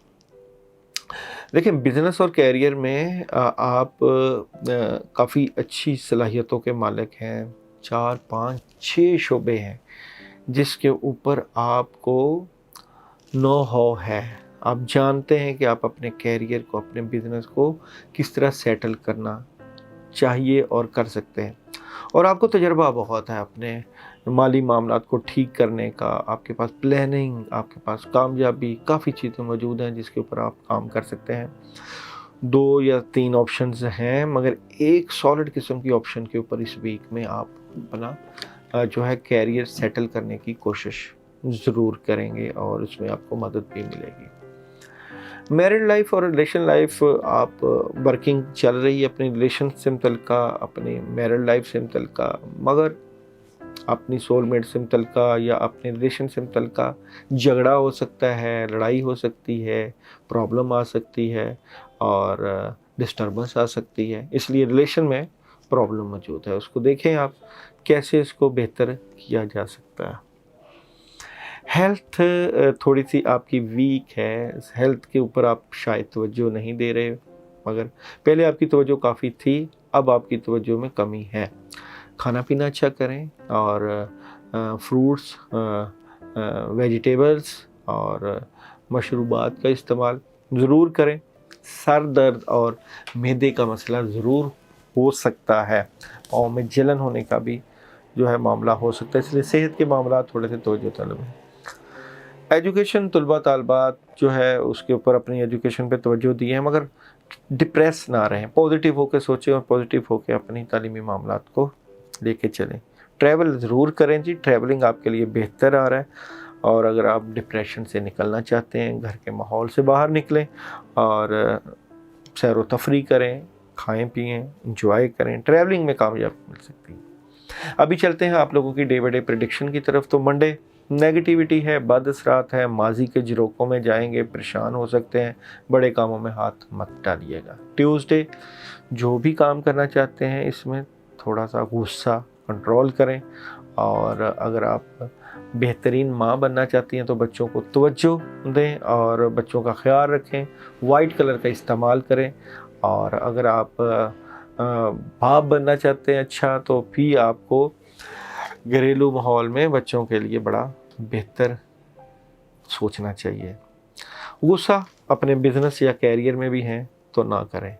देखिए, बिज़नेस और कैरियर में आप काफ़ी अच्छी सलाहियतों के मालिक हैं। 4, 5, 6 शोबे हैं जिसके ऊपर आपको नो हाउ है। आप जानते हैं कि आप अपने कैरियर को, अपने बिज़नेस को किस तरह सेटल करना चाहिए और कर सकते हैं, और आपको तजर्बा बहुत है अपने माली मामलात को ठीक करने का। आपके पास प्लानिंग, आपके पास कामयाबी, काफ़ी चीज़ें मौजूद हैं जिसके ऊपर आप काम कर सकते हैं। 2 या 3 ऑप्शंस हैं, मगर एक सॉलिड किस्म की ऑप्शन के ऊपर इस वीक में आप अपना जो है कैरियर सेटल करने की कोशिश ज़रूर करेंगे और उसमें आपको मदद भी मिलेगी। मैरिड लाइफ और रिलेशन लाइफ, आप वर्किंग चल रही है अपनी रिलेशन से मुतल्लिक़, अपनी मैरिड लाइफ से मुतल्लिक़, मगर अपनी सोलमेट से मुतल्लिक़ या अपने रिलेशन से मुतल्लिक़ झगड़ा हो सकता है, लड़ाई हो सकती है, प्रॉब्लम आ सकती है और डिस्टर्बेंस आ सकती है, इसलिए रिलेशन में प्रॉब्लम मौजूद है। उसको देखें आप कैसे इसको बेहतर किया जा सकता है। हेल्थ थोड़ी सी आपकी वीक है, हेल्थ के ऊपर आप शायद तवज्जो नहीं दे रहे, मगर पहले आपकी तवज्जो काफ़ी थी, اب آپ کی توجہ میں کمی ہے. کھانا پینا اچھا کریں اور فروٹس، ویجیٹیبلس اور مشروبات کا استعمال ضرور کریں. سر درد اور معدے کا مسئلہ ضرور ہو سکتا ہے، پاؤں میں جلن ہونے کا بھی جو ہے معاملہ ہو سکتا ہے، اس لیے صحت کے معاملات تھوڑے سے توجہ طلب ہیں. ایجوکیشن، طلباء طالبات جو ہے اس کے اوپر اپنی ایجوکیشن پہ توجہ دی ہے، مگر ڈپریس نہ رہیں، پازیٹیو ہو کے سوچیں اور پازیٹیو ہو کے اپنی تعلیمی معاملات کو لے کے چلیں. ٹریول ضرور کریں جی، ٹریولنگ آپ کے لیے بہتر آ رہا ہے. اور اگر آپ ڈپریشن سے نکلنا چاہتے ہیں، گھر کے ماحول سے باہر نکلیں اور سیر و تفریح کریں، کھائیں پئیں، انجوائے کریں، ٹریولنگ میں کامیابی مل سکتی ہے. ابھی چلتے ہیں آپ لوگوں کی ڈے بائی ڈے پریڈکشن کی طرف. تو منڈے نیگیٹیوٹی ہے، بد اثرات ہے، ماضی کے جھروکوں میں جائیں گے، پریشان ہو سکتے ہیں، بڑے کاموں میں ہاتھ مت ڈالیے گا. ٹیوزڈے جو بھی کام کرنا چاہتے ہیں اس میں تھوڑا سا غصہ کنٹرول کریں، اور اگر آپ بہترین ماں بننا چاہتی ہیں تو بچوں کو توجہ دیں اور بچوں کا خیال رکھیں. وائٹ کلر کا استعمال کریں. اور اگر آپ باپ بننا چاہتے ہیں اچھا، تو بھی آپ کو گھریلو ماحول میں بچوں کے لیے بڑا بہتر سوچنا چاہیے. غصہ اپنے بزنس یا کیریئر میں بھی ہیں تو نہ کریں.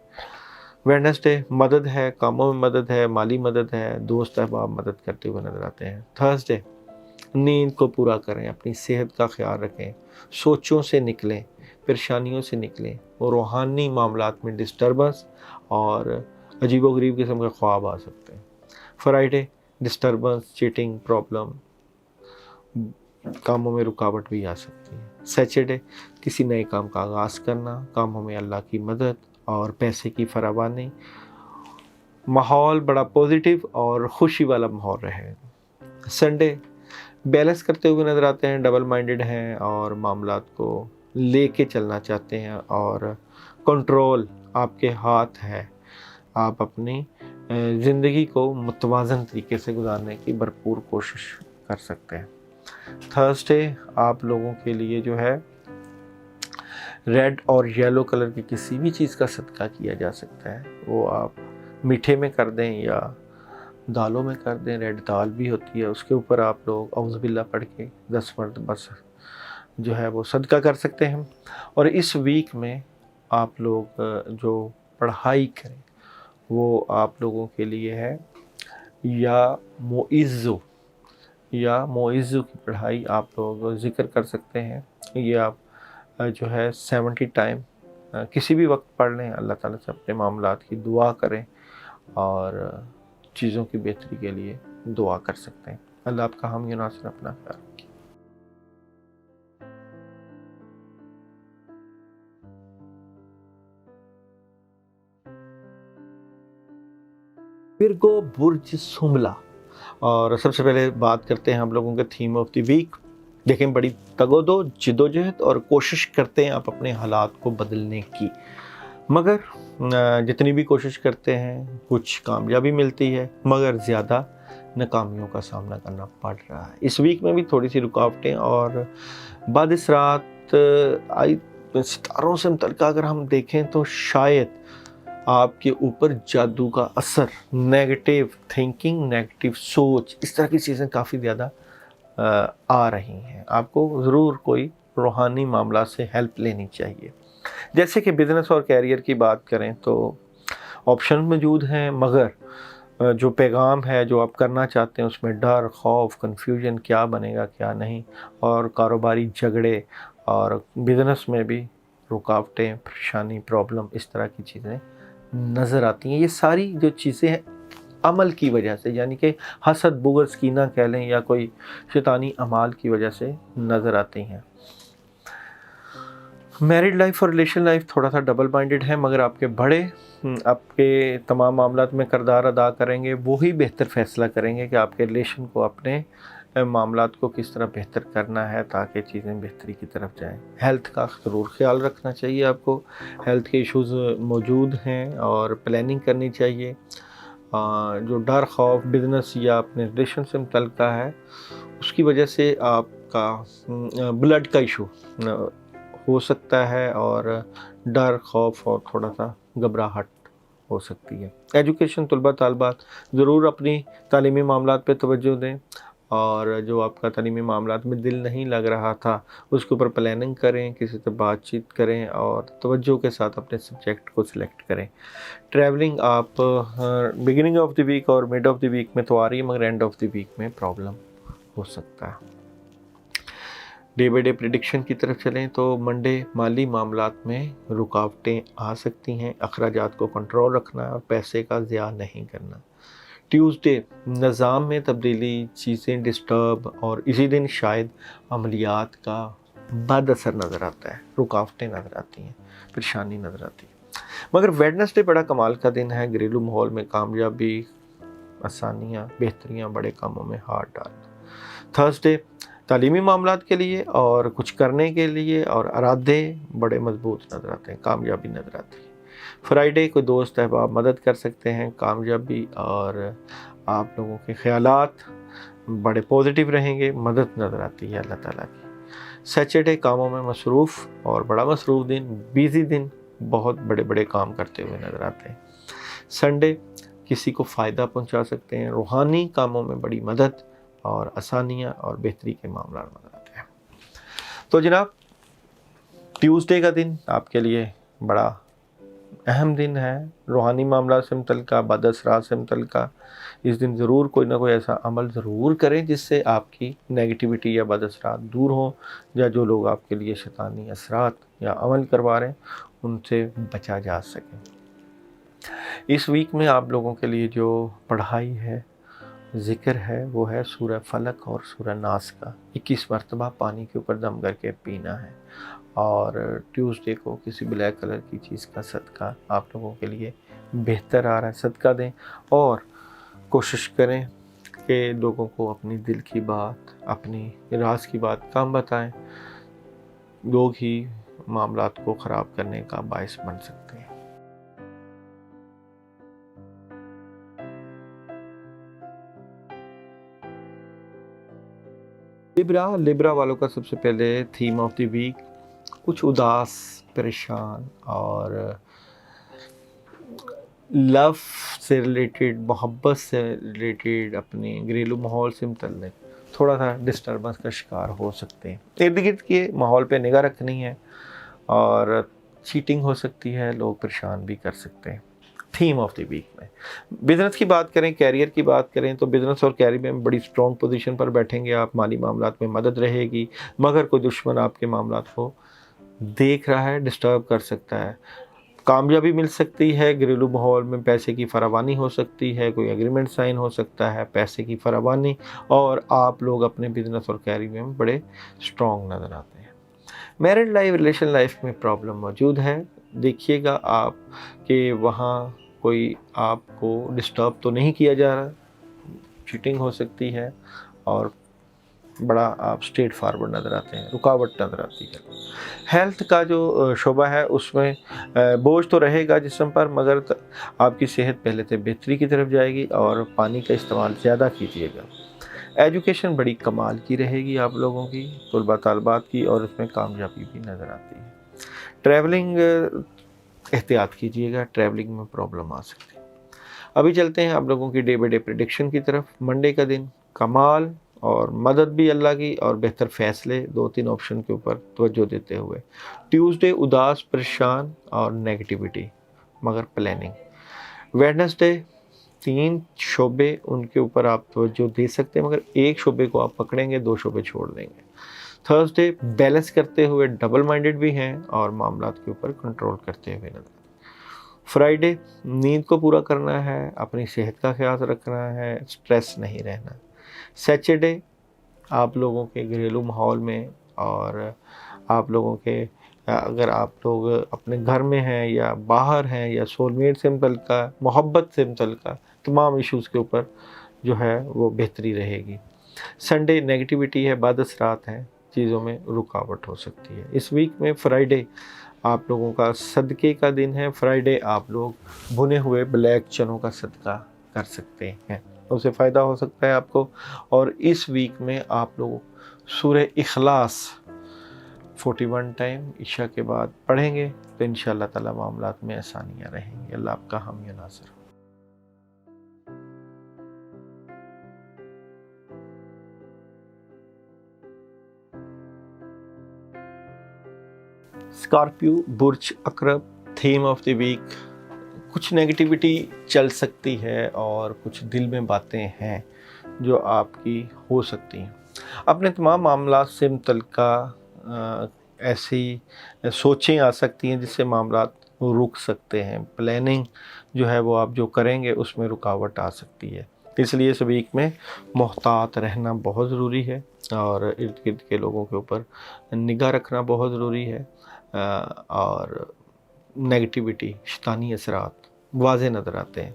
ویڈنسڈے مدد ہے، کاموں میں مدد ہے، مالی مدد ہے، دوست احباب مدد کرتے ہوئے نظر آتے ہیں. تھرسڈے نیند کو پورا کریں، اپنی صحت کا خیال رکھیں، سوچوں سے نکلیں، پریشانیوں سے نکلیں، اور روحانی معاملات میں ڈسٹربنس اور عجیب و غریب قسم کے خواب آ سکتے ہیں. فرائیڈے ڈسٹربنس، چیٹنگ، پرابلم، کاموں میں رکاوٹ بھی آ سکتی ہے. سیچرڈے کسی نئے کام کا آغاز کرنا، کاموں میں اللہ کی مدد اور پیسے کی فراوانی، ماحول بڑا پازیٹیو اور خوشی والا ماحول رہے. سنڈے بیلنس کرتے ہوئے نظر آتے ہیں، ڈبل مائنڈڈ ہیں اور معاملات کو لے کے چلنا چاہتے ہیں، اور کنٹرول آپ کے ہاتھ ہے. آپ اپنی زندگی کو متوازن طریقے سے گزارنے کی بھرپور کوشش کر سکتے ہیں. تھرسڈے آپ لوگوں کے لیے جو ہے ریڈ اور یلو کلر کی کسی بھی چیز کا صدقہ کیا جا سکتا ہے. وہ آپ میٹھے میں کر دیں یا دالوں میں کر دیں. ریڈ دال بھی ہوتی ہے، اس کے اوپر آپ لوگ اعوذ باللہ پڑھ کے 10 مرتبہ جو ہے وہ صدقہ کر سکتے ہیں. اور اس ویک میں آپ لوگ جو پڑھائی کریں وہ آپ لوگوں کے لیے ہے یا معزو کی پڑھائی آپ لوگ ذکر کر سکتے ہیں. یہ آپ جو ہے 70 ٹائم کسی بھی وقت پڑھ لیں. اللہ تعالیٰ سے اپنے معاملات کی دعا کریں اور چیزوں کی بہتری کے لیے دعا کر سکتے ہیں. اللہ آپ کا حامی و ناصر اپنا خیال رکھے. ورگو برج سنبلا، اور سب سے پہلے بات کرتے ہیں ہم لوگوں کے تھیم آف دی ویک. دیکھیں بڑی تگودو، جدوجہد اور کوشش کرتے ہیں آپ اپنے حالات کو بدلنے کی، مگر جتنی بھی کوشش کرتے ہیں کچھ کامیابی ملتی ہے مگر زیادہ ناکامیوں کا سامنا کرنا پڑ رہا ہے. اس ویک میں بھی تھوڑی سی رکاوٹیں اور بعد رات آئی ستاروں سے متعلقہ اگر ہم دیکھیں تو شاید آپ کے اوپر جادو کا اثر، نیگیٹیو تھنکنگ، نیگیٹیو سوچ، اس طرح کی چیزیں کافی زیادہ آ رہی ہیں. آپ کو ضرور کوئی روحانی معاملات سے ہیلپ لینی چاہیے. جیسے کہ بزنس اور کیریئر کی بات کریں تو آپشن موجود ہیں، مگر جو پیغام ہے جو آپ کرنا چاہتے ہیں اس میں ڈر، خوف، کنفیوژن، کیا بنے گا کیا نہیں، اور کاروباری جھگڑے اور بزنس میں بھی رکاوٹیں، پریشانی، پرابلم، اس طرح کی چیزیں نظر آتی ہیں. یہ ساری جو چیزیں ہیں عمل کی وجہ سے، یعنی کہ حسد، بغض، کینہ کہہ لیں یا کوئی شیطانی اعمال کی وجہ سے نظر آتی ہیں. میرڈ لائف اور ریلیشن لائف تھوڑا سا ڈبل مائنڈڈ ہے، مگر آپ کے بڑے آپ کے تمام معاملات میں کردار ادا کریں گے، وہی بہتر فیصلہ کریں گے کہ آپ کے ریلیشن کو، اپنے معاملات کو کس طرح بہتر کرنا ہے تاکہ چیزیں بہتری کی طرف جائیں. ہیلتھ کا ضرور خیال رکھنا چاہیے آپ کو. ہیلتھ کے ایشوز موجود ہیں اور پلاننگ کرنی چاہیے. جو ڈر، خوف بزنس یا اپنے ریلیشن سے متعلقہ ہے اس کی وجہ سے آپ کا بلڈ کا ایشو ہو سکتا ہے، اور ڈر، خوف اور تھوڑا سا گھبراہٹ हो सकती है। एजुकेशन तलबा तालबात ज़रूर अपनी तालीमी मामलात पे तवज्जो दें, और जो आपका तालीमी मामलात में दिल नहीं लग रहा था उसके ऊपर प्लानिंग करें, किसी से बातचीत करें और तवज्जो के साथ अपने सब्जेक्ट को सिलेक्ट करें। ट्रैवलिंग आप बिगिनिंग ऑफ द वीक और मिड ऑफ द वीक में तो आ रही है, मगर एंड ऑफ द वीक में प्रॉब्लम हो सकता है। डे बाई डे प्रिडिक्शन की तरफ चलें तो मंडे माली मामलात में रुकावटें आ सकती हैं, अखराजात को कंट्रोल रखना है और पैसे का ज़िया नहीं करना। ट्यूसडे निज़ाम में तब्दीली, चीज़ें डिस्टर्ब और इसी दिन शायद अमलियात का बद असर नज़र आता है, रुकावटें नज़र आती हैं, परेशानी नज़र आती है। मगर वेडनेसडे बड़ा कमाल का दिन है, घरेलू माहौल में कामयाबी, आसानियाँ, बेहतरियाँ, बड़े कामों में हाथ डालना। थर्सडे तालीमी मामलात के लिए और कुछ करने के लिए और इरादे बड़े मजबूत नज़र आते हैं, कामयाबी नज़र आती है। फ्राइडे कोई दोस्त अहबाब मदद कर सकते हैं, कामयाबी और आप लोगों के ख़यालात बड़े पॉजिटिव रहेंगे, मदद नज़र आती है अल्लाह ताला की। सैटरडे कामों में मसरूफ़ और बड़ा मसरूफ़ दिन, बिज़ी दिन, बहुत बड़े बड़े काम करते हुए नज़र आते हैं। संडे किसी को फ़ायदा पहुंचा सकते हैं, रूहानी कामों में बड़ी मदद और आसानियाँ और बेहतरी के मामला नज़र आते हैं। तो जनाब ट्यूसडे का दिन आपके लिए बड़ा अहम दिन है, रूहानी मामला से मुतल्लिक़, बदअसरात से मुतल्लिक़। इस दिन ज़रूर कोई ना कोई ऐसा अमल ज़रूर करें जिससे आपकी नेगेटिविटी या बदअसरात दूर हों, या जो लोग आपके लिए शैतानी असरात या अमल करवा रहे हैं उनसे बचा जा सके। इस वीक में आप लोगों के लिए जो पढ़ाई है, ज़िक्र है, वो है सूरह फलक और सूरह नास का 21 मरतबा पानी के ऊपर दम करके पीना है। और ट्यूसडे को किसी ब्लैक कलर की चीज़ का सदका आप लोगों के लिए बेहतर आ रहा है, सदका दें और कोशिश करें कि लोगों को अपनी दिल की बात, अपनी राज की बात कम बताएं। लोग ही मामलात को ख़राब करने का बायस बन सकते हैं। लिब्रा वालों का सबसे पहले थीम ऑफ द वीक कुछ उदास, परेशान और लव से रिलेटेड, मोहब्बत से रिलेटेड, अपने घरेलू माहौल से मुतल्लिक थोड़ा सा डिस्टर्बेंस का शिकार हो सकते हैं। इर्द गिर्द के माहौल पे निगाह रखनी है और चीटिंग हो सकती है, लोग परेशान भी कर सकते हैं। थीम ऑफ द वीक में बिज़नेस की बात करें, कैरियर की बात करें तो बिज़नेस और कैरियर में बड़ी स्ट्रॉन्ग पोजीशन पर बैठेंगे आप, माली मामलात में मदद रहेगी, मगर कोई दुश्मन आपके मामलात को देख रहा है, डिस्टर्ब कर सकता है। कामयाबी मिल सकती है, घरेलू माहौल में पैसे की फरावानी हो सकती है, कोई एग्रीमेंट साइन हो सकता है, पैसे की फरावानी, और आप लोग अपने बिज़नेस और कैरियर में बड़े स्ट्रॉन्ग नज़र आते हैं। मैरिड लाइफ, रिलेशन लाइफ में प्रॉब्लम मौजूद है, देखिएगा आप कि वहाँ कोई आपको डिस्टर्ब तो नहीं किया जा रहा, चीटिंग हो सकती है और बड़ा आप स्ट्रेट फारवर्ड नज़र आते हैं, रुकावट नज़र आती है। हेल्थ का जो शोबा है उसमें बोझ तो रहेगा जिस्म पर, मगर आपकी सेहत पहले से बेहतरी की तरफ जाएगी और पानी का इस्तेमाल ज़्यादा कीजिएगा। एजुकेशन बड़ी कमाल की रहेगी आप लोगों की, तलबा तालबात की, और उसमें कामयाबी भी नज़र आती है। ट्रैवलिंग एहतियात कीजिएगा, ट्रैवलिंग में प्रॉब्लम आ सकती है। अभी चलते हैं आप लोगों की डे बाई डे प्रेडिक्शन की तरफ। मंडे का दिन कमाल और मदद भी अल्लाह की और बेहतर फ़ैसले, 2-3 ऑप्शन के ऊपर तवज्जो देते हुए। ट्यूसडे उदास, परेशान और नेगेटिविटी, मगर प्लानिंग। वेडनेसडे 3 शोबे, उनके ऊपर आप तवज्जो दे सकते हैं, मगर एक शोबे को आप पकड़ेंगे, 2 शोबे छोड़ देंगे। थर्सडे बैलेंस करते हुए डबल माइंडेड भी हैं और मामलात के ऊपर कंट्रोल करते हुए नजर। फ्राइडे नींद को पूरा करना है, अपनी सेहत का ख्याल रखना है, स्ट्रेस नहीं रहना। सैटरडे आप लोगों के घरेलू माहौल में और आप लोगों के, अगर आप लोग अपने घर में हैं या बाहर हैं या सोलमेट से मुतल्लिक़, मोहब्बत से मुतल्लिक़ तमाम इश्यूज़ के ऊपर जो है वो बेहतरी रहेगी। संडे नेगेटिविटी है, बदअसरात हैं, चीज़ों में रुकावट हो सकती है। इस वीक में फ्राइडे आप लोगों का सदक़े का दिन है। फ्राइडे आप लोग भुने हुए ब्लैक चनों का सदका कर सकते हैं, उससे फ़ायदा हो सकता है आपको। और इस वीक में आप लोग सूरह इखलास 41 ٹائم عشاء کے بعد پڑھیں گے تو انشاءاللہ تعالی معاملات میں آسانیاں رہیں گی۔ اللہ آپ کا حامی و ناصر ہو۔ اسکارپیو برج اقرب، تھیم آف دی ویک، کچھ نیگیٹیوٹی چل سکتی ہے اور کچھ دل میں باتیں ہیں جو آپ کی ہو سکتی ہیں۔ اپنے تمام معاملات سے متعلقہ ایسی سوچیں آ سکتی ہیں جس سے معاملات رک سکتے ہیں۔ پلاننگ جو ہے وہ آپ جو کریں گے اس میں رکاوٹ آ سکتی ہے، اس لیے اس ویک میں محتاط رہنا بہت ضروری ہے اور ارد گرد کے لوگوں کے اوپر نگاہ رکھنا بہت ضروری ہے، اور نیگیٹیوٹی، شیطانی اثرات واضح نظر آتے ہیں۔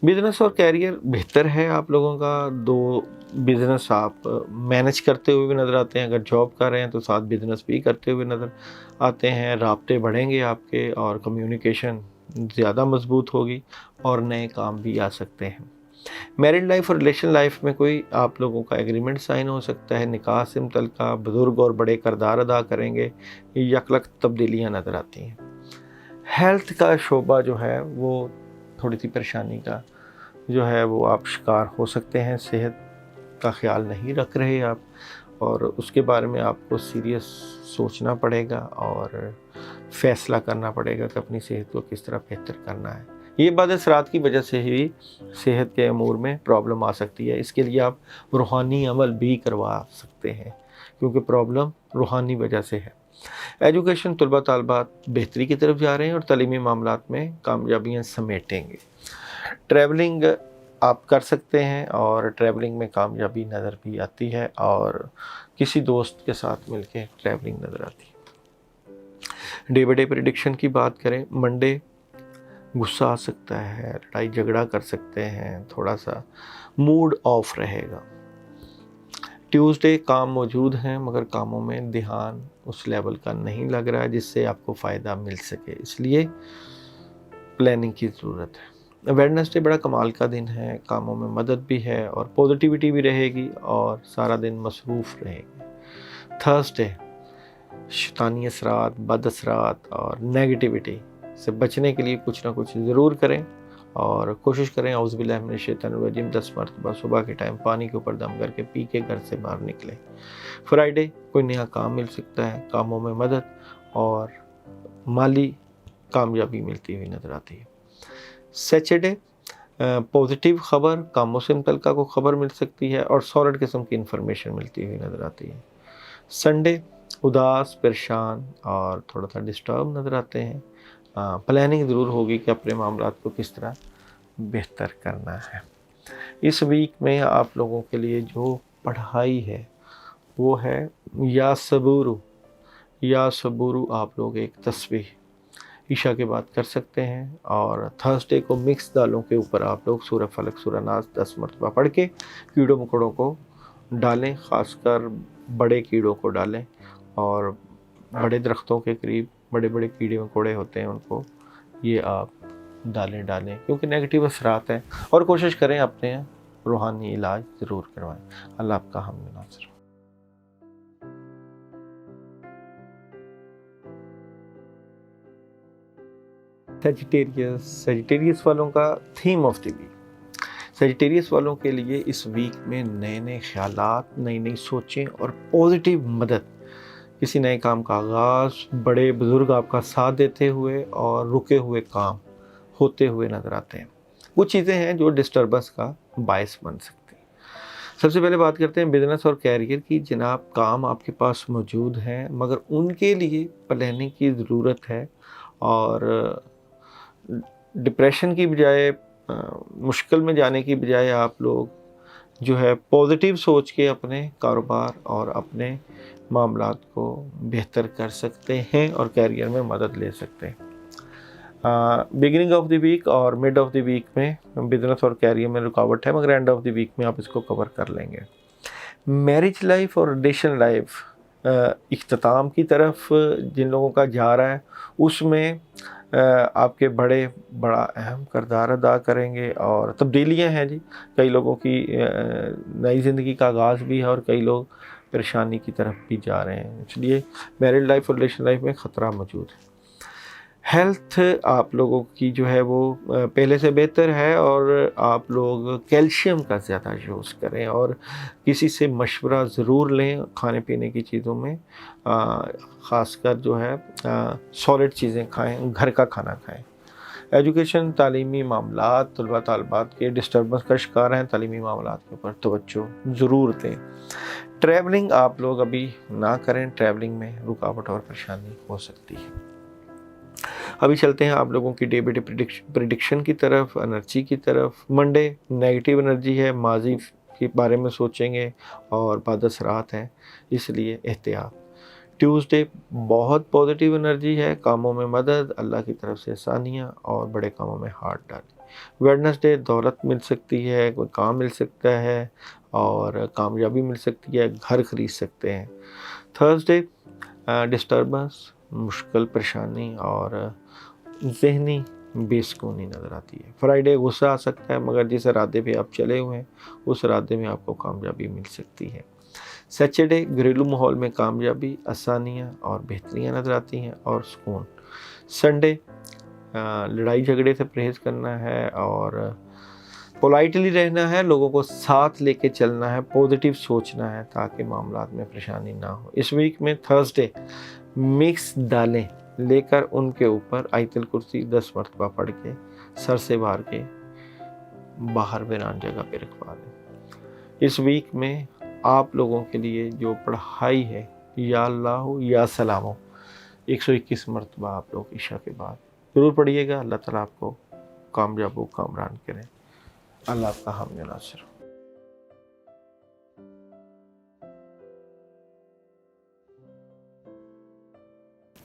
بزنس اور کیریئر بہتر ہے آپ لوگوں کا، 2 بزنس آپ مینج کرتے ہوئے بھی نظر آتے ہیں، اگر جاب کر رہے ہیں تو ساتھ بزنس بھی کرتے ہوئے نظر آتے ہیں، رابطے بڑھیں گے آپ کے اور کمیونیکیشن زیادہ مضبوط ہوگی اور نئے کام بھی آ سکتے ہیں۔ میرڈ لائف اور ریلیشن لائف میں کوئی آپ لوگوں کا ایگریمنٹ سائن ہو سکتا ہے، نکاح سے متعلقہ بزرگ اور بڑے کردار ادا کریں گے، یکلک تبدیلیاں نظر آتی ہیں۔ ہیلتھ کا شعبہ جو ہے وہ تھوڑی سی پریشانی کا جو ہے وہ آپ شکار ہو سکتے ہیں، صحت کا خیال نہیں رکھ رہے آپ، اور اس کے بارے میں آپ کو سیریس سوچنا پڑے گا اور فیصلہ کرنا پڑے گا کہ اپنی صحت کو کس طرح بہتر کرنا ہے۔ یہ بعض اثرات کی وجہ سے ہی صحت کے امور میں پرابلم آ سکتی ہے، اس کے لیے آپ روحانی عمل بھی کروا سکتے ہیں کیونکہ پرابلم روحانی وجہ سے ہے۔ ایجوکیشن، طلباء طالبات بہتری کی طرف جا رہے ہیں اور تعلیمی معاملات میں کامیابیاں سمیٹیں گے۔ ٹریولنگ آپ کر سکتے ہیں اور ٹریولنگ میں کامیابی نظر بھی آتی ہے اور کسی دوست کے ساتھ مل کے ٹریولنگ نظر آتی ہے۔ ڈے بائی ڈے پریڈکشن کی بات کریں، منڈے غصہ آ سکتا ہے، لڑائی جھگڑا کر سکتے ہیں، تھوڑا سا موڈ آف رہے گا۔ ٹیوزڈے کام موجود ہیں مگر کاموں میں دھیان اس لیول کا نہیں لگ رہا ہے جس سے آپ کو فائدہ مل سکے، اس لیے پلاننگ کی ضرورت ہے۔ ویڈنسڈے بڑا کمال کا دن ہے، کاموں میں مدد بھی ہے اور پوزیٹیوٹی بھی رہے گی اور سارا دن مصروف رہے گی۔ تھرسڈے شیطانی اثرات، بد اثرات اور نیگیٹیوٹی سے بچنے کے لیے کچھ نہ کچھ ضرور کریں اور کوشش کریں اعوذ باللہ من الشیطان الرجیم 10 مرتبہ صبح کے ٹائم پانی کے اوپر دم کر کے پی کے گھر سے باہر نکلیں۔ فرائیڈے کوئی نیا کام مل سکتا ہے، کاموں میں مدد اور مالی کامیابی ملتی ہوئی نظر آتی ہے۔ سیچرڈے پوزیٹیو خبر، کاموں سے متعلقہ کو خبر مل سکتی ہے اور سالڈ قسم کی انفارمیشن ملتی ہوئی نظر آتی ہے۔ سنڈے اداس، پریشان اور تھوڑا سا ڈسٹرب نظر آتے ہیں۔ پلاننگ ضرور ہوگی کہ اپنے معاملات کو کس طرح بہتر کرنا ہے۔ اس ویک میں آپ لوگوں کے لیے جو پڑھائی ہے وہ ہے یا صبورو، یا صبورو آپ لوگ ایک تسبیح عشاء کے بعد کر سکتے ہیں، اور تھرسڈے کو مکس دالوں کے اوپر آپ لوگ سورہ فلق، سورہ ناس 10 مرتبہ پڑھ کے کیڑوں مکوڑوں کو ڈالیں، خاص کر بڑے کیڑوں کو ڈالیں، اور بڑے درختوں کے قریب بڑے بڑے کیڑے مکوڑے ہوتے ہیں ان کو یہ آپ ڈالیں کیونکہ نیگیٹیو اثرات ہیں، اور کوشش کریں اپنے روحانی علاج ضرور کروائیں۔ اللہ آپ کا حامی و ناصر ہو۔ سیجیٹیریس والوں کا theme of the week, Sagittarius والوں کے لیے اس ویک میں نئے نئے خیالات، نئی نئی سوچیں اور پازیٹیو مدد، کسی نئے کام کا آغاز، بڑے بزرگ آپ کا ساتھ دیتے ہوئے اور رکے ہوئے کام ہوتے ہوئے نظر آتے ہیں۔ کچھ چیزیں ہیں جو ڈسٹربنس کا باعث بن سکتی ہیں۔ سب سے پہلے بات کرتے ہیں بزنس اور کیریئر کی۔ جناب کام آپ کے پاس موجود ہیں مگر ان کے لیے پلاننگ کی ضرورت ہے، اور ڈپریشن کی بجائے، مشکل میں جانے کی بجائے آپ لوگ جو ہے پازیٹیو سوچ کے اپنے کاروبار اور اپنے معاملات کو بہتر کر سکتے ہیں اور کیریئر میں مدد لے سکتے ہیں۔ بگننگ آف دی ویک اور مڈ آف دی ویک میں بزنس اور کیریئر میں رکاوٹ ہے مگر اینڈ آف دی ویک میں آپ اس کو کور کر لیں گے۔ میرج لائف اور ریلیشن لائف اختتام کی طرف جن لوگوں کا جا رہا ہے اس میں آپ کے بڑا اہم کردار ادا کریں گے، اور تبدیلیاں ہیں جی، کئی لوگوں کی نئی زندگی کا آغاز بھی ہے اور کئی لوگ परेशानी की तरफ भी जा रहे हैं, इसलिए मैरिड लाइफ और रिलेशन लाइफ में ख़तरा मौजूद है। हेल्थ आप लोगों की जो है वो पहले से बेहतर है, और आप लोग कैल्शियम का ज़्यादा यूज़ करें और किसी से मशवरा ज़रूर लें खाने पीने की चीज़ों में। ख़ासकर जो है सॉलिड चीज़ें खाएं, घर का खाना खाएं। एजुकेशन, तालीमी मामलात, तलबा तालबात के डिस्टर्बेंस का शिकार हैं, तालीमी मामलात के ऊपर तवज्जो ज़रूर दें। ट्रैवलिंग आप लोग अभी ना करें, ट्रैवलिंग में रुकावट और परेशानी हो सकती है। अभी चलते हैं आप लोगों की डे बाई डे प्रिडिक्शन की तरफ, एनर्जी की तरफ। मंडे नेगेटिव एनर्जी है, माजी के बारे में सोचेंगे और बाद असरात हैं, इसलिए एहतियात। ट्यूसडे बहुत पॉजिटिव एनर्जी है, कामों में मदद, अल्लाह की तरफ से आसानियाँ और बड़े कामों में हाथ डालें। वेडनेसडे दौलत मिल सकती है, कोई काम मिल सकता है और कामयाबी मिल सकती है, घर खरीद सकते हैं। थर्सडे डिस्टर्बेंस, मुश्किल, परेशानी और ज़हनी बेसुकूनी नज़र आती है। फ्राइडे गुस्सा आ सकता है, मगर जिस इरादे पे आप चले हुए हैं उस इरादे में आपको कामयाबी मिल सकती है। सैटरडे घरेलू माहौल में कामयाबी, आसानियाँ और बेहतरियाँ नज़र आती हैं और सुकून। संडे लड़ाई झगड़े से परहेज़ करना है और पोलाइटली रहना है, लोगों को साथ लेके चलना है, पॉजिटिव सोचना है ताकि मामलात में परेशानी ना हो। इस वीक में थर्सडे मिक्स दालें लेकर उनके ऊपर आयतल कुर्सी 10 मरतबा पढ़ के सर से बाहर के बाहर वीरान जगह पे रखवा दें। इस वीक में आप लोगों के लिए जो पढ़ाई है, या अल्लाह या सलामो 121 मरतबा आप लोग ईशा के बाद ज़रूर पढ़िएगा। अल्लाह ताला आपको कामयाब व कामरान करें। अल्लाह आपका हामी नासिर।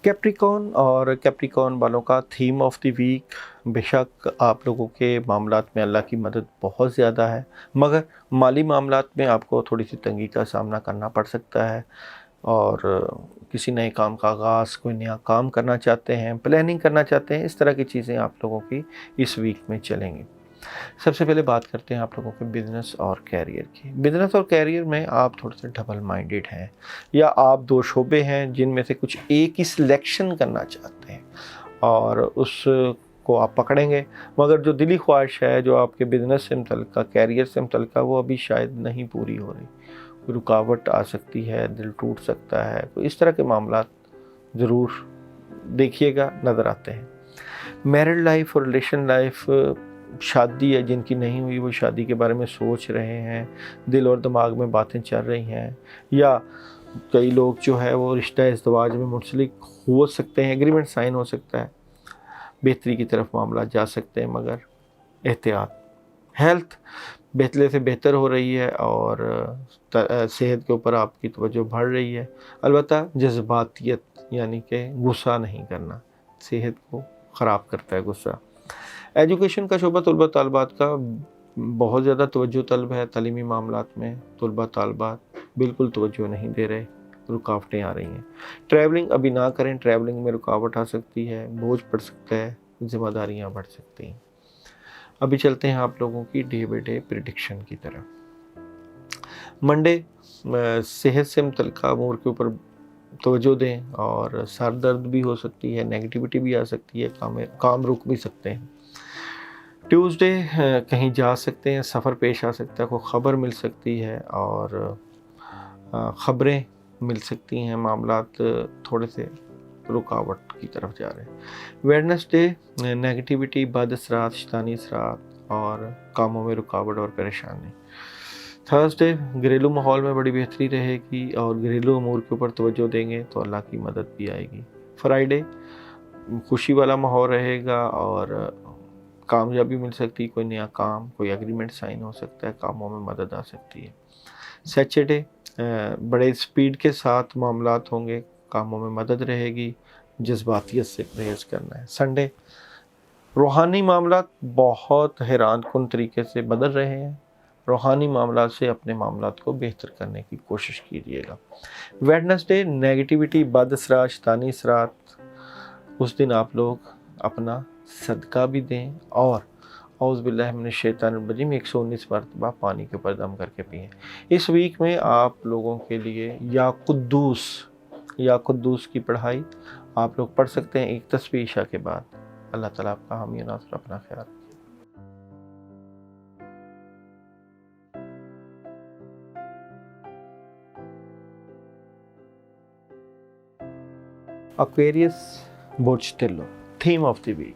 कैप्रिकॉन और कैप्रिकॉन वालों का थीम ऑफ द वीक, बेशक आप लोगों के मामलात में अल्लाह की मदद बहुत ज़्यादा है, मगर माली मामलात में आपको थोड़ी सी तंगी का सामना करना पड़ सकता है। और किसी नए काम का आगाज़, कोई नया काम करना चाहते हैं, प्लानिंग करना चाहते हैं, इस तरह की चीज़ें आप लोगों की इस वीक में चलेंगी। सबसे पहले बात करते हैं आप लोगों के बिज़नेस और कैरियर की। बिज़नेस और कैरियर में आप थोड़े से डबल माइंडेड हैं, या आप दो शोबे हैं जिनमें से कुछ एक ही सिलेक्शन करना चाहते हैं और उसको आप पकड़ेंगे, मगर जो दिली ख्वाहिश है, जो आपके बिज़नेस से मुतल्लिक़, कैरियर से मुतल्लिक़, वो अभी शायद नहीं पूरी हो रही। कोई रुकावट आ सकती है, दिल टूट सकता है, कोई इस तरह के मामलात ज़रूर देखिएगा, नज़र आते हैं। मैरिड लाइफ और रिलेशन लाइफ, शादी है जिनकी नहीं हुई, वो शादी के बारे में सोच रहे हैं, दिल और दिमाग में बातें चल रही हैं, या कई लोग जो है वो रिश्ता इज़्दिवाज में मुंसलिक हो सकते हैं, एग्रीमेंट साइन हो सकता है, बेहतरी की तरफ मामला जा सकते हैं, मगर एहतियात। हेल्थ बेहतर से बेहतर हो रही है और सेहत के ऊपर आपकी तवज्जो बढ़ रही है। अलबत्ता जज्बातियत, यानी कि गुस्सा नहीं करना, सेहत को ख़राब करता है गुस्सा। एजुकेशन का शोबा तलबा तालबात का बहुत ज़्यादा तवज्जो तलब है। तालीमी मामलात में तलबा तालबात बिल्कुल तवज्जो नहीं दे रहे, रुकावटें आ रही हैं। ट्रैवलिंग अभी ना करें, ट्रैवलिंग में रुकावट आ सकती है, बोझ पड़ सकता है, ज़िम्मेदारियाँ बढ़ सकती हैं। अभी चलते हैं आप लोगों की डे बाई डे प्रिडिक्शन की तरफ। मंडे सेहत से मुतल्लिक़ अमूर के ऊपर तवज्जो दें, और सर दर्द भी हो सकती है, नेगेटिविटी भी आ सकती है, काम रुक भी सकते हैं। ट्यूसडे कहीं जा सकते हैं, सफ़र पेश आ सकता है, कोई ख़बर मिल सकती है और ख़बरें मिल सकती हैं, मामलात थोड़े से रुकावट की तरफ जा रहे हैं। वेडनेसडे नेगेटिविटी, बद असरात, शैतानी असरात और कामों में रुकावट और परेशानी। थर्सडे घरेलू माहौल में बड़ी बेहतरी रहेगी और घरेलू अमूर के ऊपर तवज्जो देंगे तो अल्लाह की मदद भी आएगी। फ्राइडे खुशी वाला माहौल रहेगा और कामयाबी मिल सकती है, कोई नया काम, कोई एग्रीमेंट साइन हो सकता है, कामों में मदद आ सकती है। सैटरडे बड़े स्पीड के साथ मामलात होंगे, कामों में मदद रहेगी, जज्बातियत से परहेज़ करना है। संडे रूहानी मामलात बहुत हैरान कुन तरीके से बदल रहे हैं, रूहानी मामलात से अपने मामलात को बेहतर करने की कोशिश कीजिएगा। वेडनेसडे नेगेटिविटी, बद असरात, शैतानी असरात, उस दिन आप लोग अपना सदका भी दें और औज़ बिल्लाहि मिनश शैतानिर रजीम 119 मरतबा पानी के ऊपर दम करके पिएँ। इस वीक में आप लोगों के लिए या कुद्दूस की पढ़ाई आप लोग पढ़ सकते हैं एक तस्बीह इशा के बाद। अल्लाह ताला आपका हामी और नासिर, अपना ख्याल रखें। एक्वेरियस बोर्चटेलो, थीम ऑफ द वीक।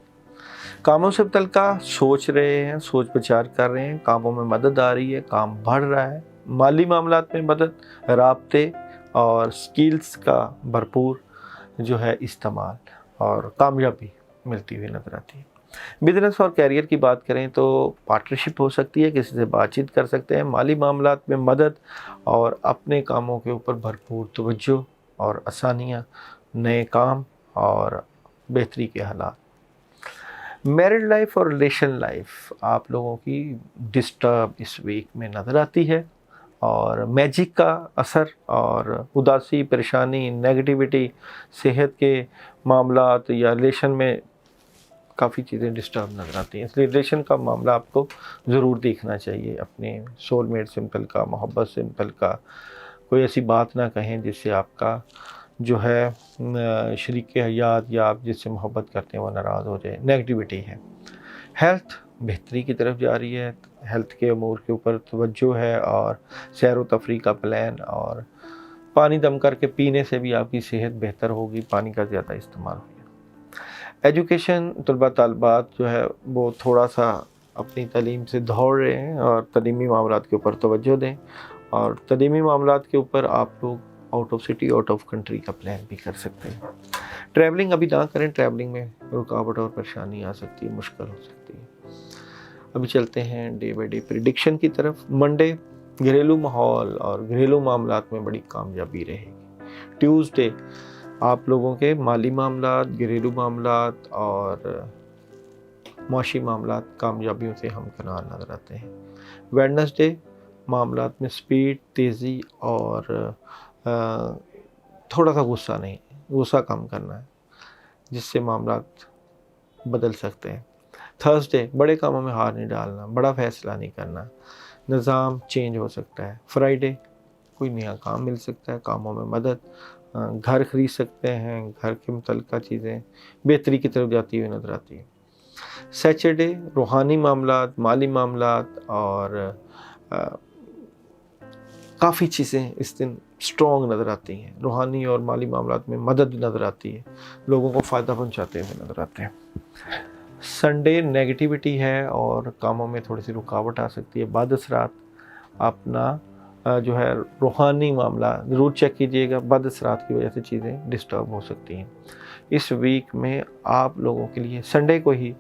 कामों से मुतल्लिका सोच रहे हैं, सोच विचार कर रहे हैं, कामों में मदद आ रही है, काम बढ़ रहा है, माली मामलात में मदद, राब्ते और स्किल्स का भरपूर जो है इस्तेमाल और कामयाबी मिलती हुई नज़र आती है। बिजनेस और कैरियर की बात करें तो पार्टनरशिप हो सकती है, किसी से बातचीत कर सकते हैं, माली मामलात में मदद और अपने कामों के ऊपर भरपूर तवज्जो और आसानियाँ, नए काम और बेहतरी के हालात। मैरिड लाइफ और रिलेशन लाइफ आप लोगों की डिस्टर्ब इस वीक में नज़र आती है और मैजिक का असर और उदासी, परेशानी, नेगेटिविटी, सेहत के मामलात या रिलेशन में काफ़ी चीज़ें डिस्टर्ब नज़र आती हैं। इसलिए रिलेशन का मामला आपको ज़रूर देखना चाहिए, अपने सोलमेट से मुतल्लिका, मोहब्बत से मुतल्लिका कोई ऐसी बात ना कहें जिससे आपका जो है शरीक हयात या आप जिससे मोहब्बत करते हैं वो नाराज़ हो जाए, नेगेटिविटी है। हेल्थ बेहतरी की तरफ जा रही है, हेल्थ के अमूर के ऊपर तवज्जो है और सैर व तफरीह का प्लान और पानी दम करके पीने से भी आपकी सेहत बेहतर होगी, पानी का ज़्यादा इस्तेमाल होगा। एजुकेशन तलबा तालबात जो है वो थोड़ा सा अपनी तालीम से दौड़ रहे हैं और तलीमी मामलात के ऊपर तवज्जो दें और तलीमी मामलात के ऊपर आप लोग out of city, out of country का प्लान भी कर सकते हैं। ट्रैवलिंग अभी ना करें, ट्रैवलिंग में रुकावट और परेशानी आ सकती है, मुश्किल हो सकती है। अभी चलते हैं डे बाई डे प्रिडिक्शन की तरफ। मंडे घरेलू माहौल और घरेलू मामलात में बड़ी कामयाबी रहेगी। ट्यूसडे आप लोगों के माली मामलात, घरेलू मामलात और माशी मामलात कामयाबियों से हमकनार नज़र आते हैं। वेडनेसडे मामलात में स्पीड, तेज़ी और थोड़ा सा गुस्सा कम करना है जिससे मामलात बदल सकते हैं। थर्सडे बड़े कामों में हार नहीं डालना, बड़ा फैसला नहीं करना, निज़ाम चेंज हो सकता है। फ्राइडे कोई नया काम मिल सकता है, कामों में मदद, घर खरीद सकते हैं, घर के मुतल्लिका चीज़ें बेहतरी की तरफ जाती हुई नज़र आती है। सैटरडे रूहानी मामलात, माली मामलात और काफ़ी चीज़ें इस दिन स्ट्रॉन्ग नज़र आती हैं। रूहानी और माली मामलात में मदद नज़र आती है, लोगों को फ़ायदा पहुंचाते हुए नज़र आते हैं। संडे नेगेटिविटी है और कामों में थोड़ी सी रुकावट आ सकती है। बाद असरात अपना जो है रूहानी मामला ज़रूर चेक कीजिएगा, बाद असरात की वजह से चीज़ें डिस्टर्ब हो सकती हैं। इस वीक में आप लोगों के लिए संडे को ही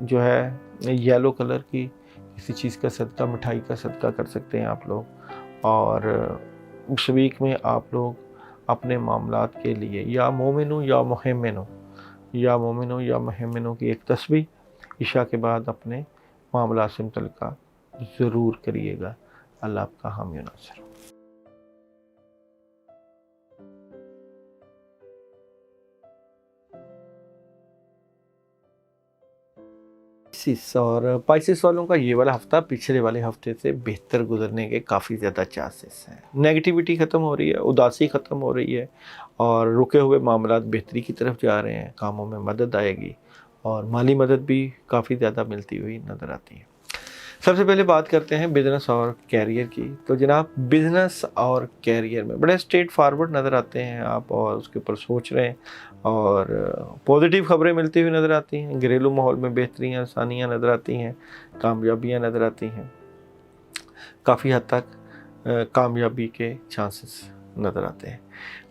जो है येलो कलर की किसी चीज़ का सदका, मिठाई का सदका कर सकते हैं आप लोग। और उस वीक में आप लोग अपने मामलात के लिए या मोमिनो या मुहम्मिनो की एक तस्बीह इशा के बाद अपने मामलात से मुतल्लिका ज़रूर करिएगा। अल्लाह आपका हामी और नासिर। पाइसिस वालों का ये वाला हफ्ता पिछले वाले हफ्ते से बेहतर गुजरने के काफ़ी ज़्यादा चांसेस हैं। नेगेटिविटी ख़त्म हो रही है, उदासी ख़त्म हो रही है और रुके हुए मामलात बेहतरी की तरफ जा रहे हैं, कामों में मदद आएगी और माली मदद भी काफ़ी ज़्यादा मिलती हुई नज़र आती है। सबसे पहले बात करते हैं बिज़नेस और कैरियर की। तो जनाब बिज़नेस और कैरियर में बड़े स्ट्रेट फारवर्ड नज़र आते हैं आप और उसके ऊपर सोच रहे हैं और पॉजिटिव खबरें मिलती हुई नज़र आती हैं। घरेलू माहौल में बेहतरियाँ, आसानियाँ नज़र आती हैं, कामयाबियाँ नज़र आती हैं, काफ़ी हद तक कामयाबी के चांसेस नज़र आते हैं।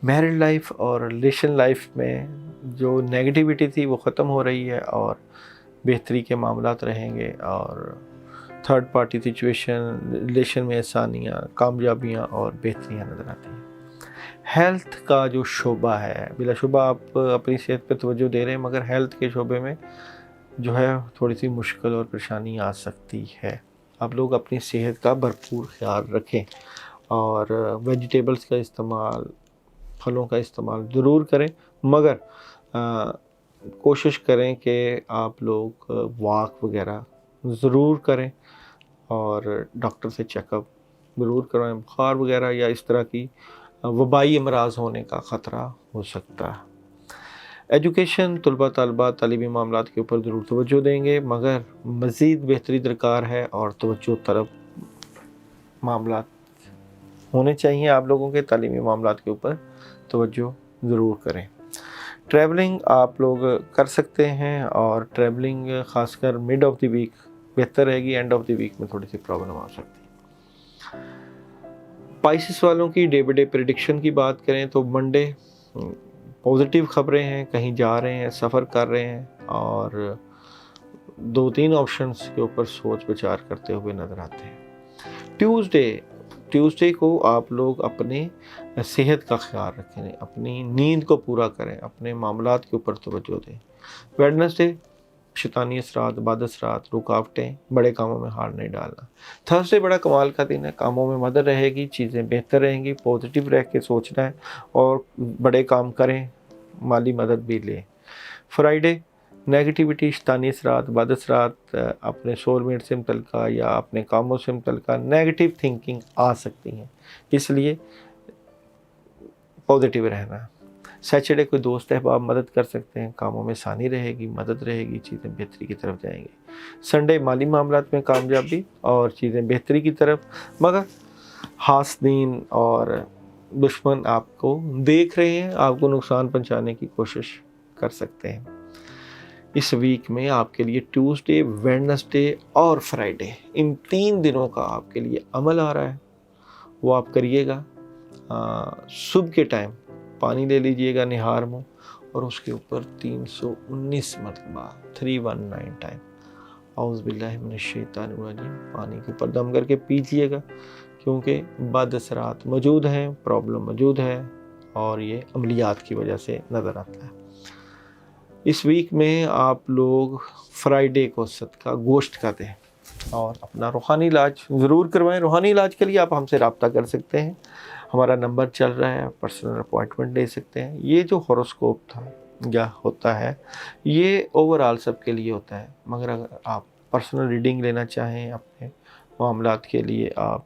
मैरिड लाइफ और रिलेशन लाइफ में जो नेगेटिविटी थी वो ख़त्म हो रही है और बेहतरी के मामलात रहेंगे और थर्ड पार्टी सिचुएशन, रिलेशन में आसानियाँ, कामयाबियाँ और बेहतरियाँ नज़र आती हैं। हेल्थ का जो शोबा है, बिलाशुबा आप अपनी सेहत पे तवज्जो दे रहे हैं, मगर हेल्थ के शोबे में जो है थोड़ी सी मुश्किल और परेशानी आ सकती है। आप लोग अपनी सेहत का भरपूर ख्याल रखें और वेजिटेबल्स का इस्तेमाल, फलों का इस्तेमाल ज़रूर करें, मगर कोशिश करें कि आप लोग वॉक वगैरह ज़रूर करें और डॉक्टर से चेकअप ज़रूर करवाएं। बुखार वगैरह या इस तरह की वबाई अमराज होने का ख़तरा हो सकता है। एजुकेशन, तलबा तलबा तालीमी मामलात के ऊपर ज़रूर तवज्जो देंगे, मगर मज़ीद बेहतरी दरकार है और तवज्जो तलब मामलात होने चाहिए। आप लोगों के तालीमी मामलात के ऊपर तवज्जो ज़रूर करें। ट्रैवलिंग आप लोग कर सकते हैं और ट्रैवलिंग ख़ासकर मिड ऑफ द वीक बेहतर रहेगी, एंड ऑफ द वीक में थोड़ी सी प्रॉब्लम आ सकती है। पाइसिस वालों की डे बाई डे प्रेडिक्शन की बात करें तो मंडे पॉजिटिव खबरें हैं, कहीं जा रहे हैं, सफ़र कर रहे हैं और 2-3 ऑप्शंस के ऊपर सोच विचार करते हुए नज़र आते हैं। ट्यूसडे को आप लोग अपने सेहत का ख्याल रखें, अपनी नींद को पूरा करें, अपने मामलात के ऊपर तवज्जो दें। वेडनेसडे शैतानी असरात, बद असरात, रुकावटें, बड़े कामों में हार नहीं डालना। थर्सडे बड़ा कमाल का दिन है, कामों में मदद रहेगी, चीज़ें बेहतर रहेंगी, पॉजिटिव रह के सोचना है और बड़े काम करें, माली मदद भी लें। फ्राइडे नेगेटिविटी, शैतानी असरात, बद असरात, अपने सोलमेट से मुतल्लिका या अपने कामों से मुतल्लिका नेगेटिव थिंकिंग आ सकती हैं, इसलिए पॉजिटिव रहना। सैटरडे कोई दोस्त अहबाब मदद कर सकते हैं, कामों में आसानी रहेगी, मदद रहेगी, चीज़ें बेहतरी की तरफ जाएंगी। संडे माली मामलात में कामयाबी और चीज़ें बेहतरी की तरफ, मगर हासदीन और दुश्मन आपको देख रहे हैं, आपको नुकसान पहुंचाने की कोशिश कर सकते हैं। इस वीक में आपके लिए ट्यूसडे, वेडनेसडे और फ्राइडे, इन 3 दिनों का आपके लिए अमल आ रहा है, वो आप करिएगा। सुबह के टाइम पानी ले लीजिएगा निहार मुँह और उसके ऊपर 319 मरतबा 319 टाइम औज़ बिल्लाहि मिनश शैतानिर रजीम पानी के ऊपर दम करके पीजिएगा, क्योंकि बद असरात मौजूद हैं, प्रॉब्लम मौजूद है और ये अमलियात की वजह से नज़र आता है। इस वीक में आप लोग फ्राइडे को सदका गोश्त का दें और अपना रूहानी इलाज ज़रूर करवाएं। रूहानी इलाज के लिए आप हमसे रब्ता कर सकते हैं, हमारा नंबर चल रहा है, पर्सनल अपॉइंटमेंट ले सकते हैं। ये जो हॉरोस्कोप था या होता है, ये ओवरऑल सब के लिए होता है, मगर अगर आप पर्सनल रीडिंग लेना चाहें, अपने मामलात के लिए आप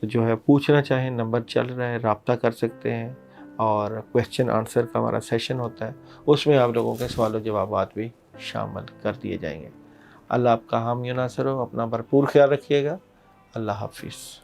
जो है पूछना चाहें, नंबर चल रहा है, रब्ता कर सकते हैं। और क्वेश्चन आंसर का हमारा सेशन होता है, उसमें आप लोगों के सवाल जवाबात भी शामिल कर दिए जाएंगे। अल्लाह आपका हामी नासर हो, अपना भरपूर ख्याल रखिएगा। अल्लाह हाफिज़।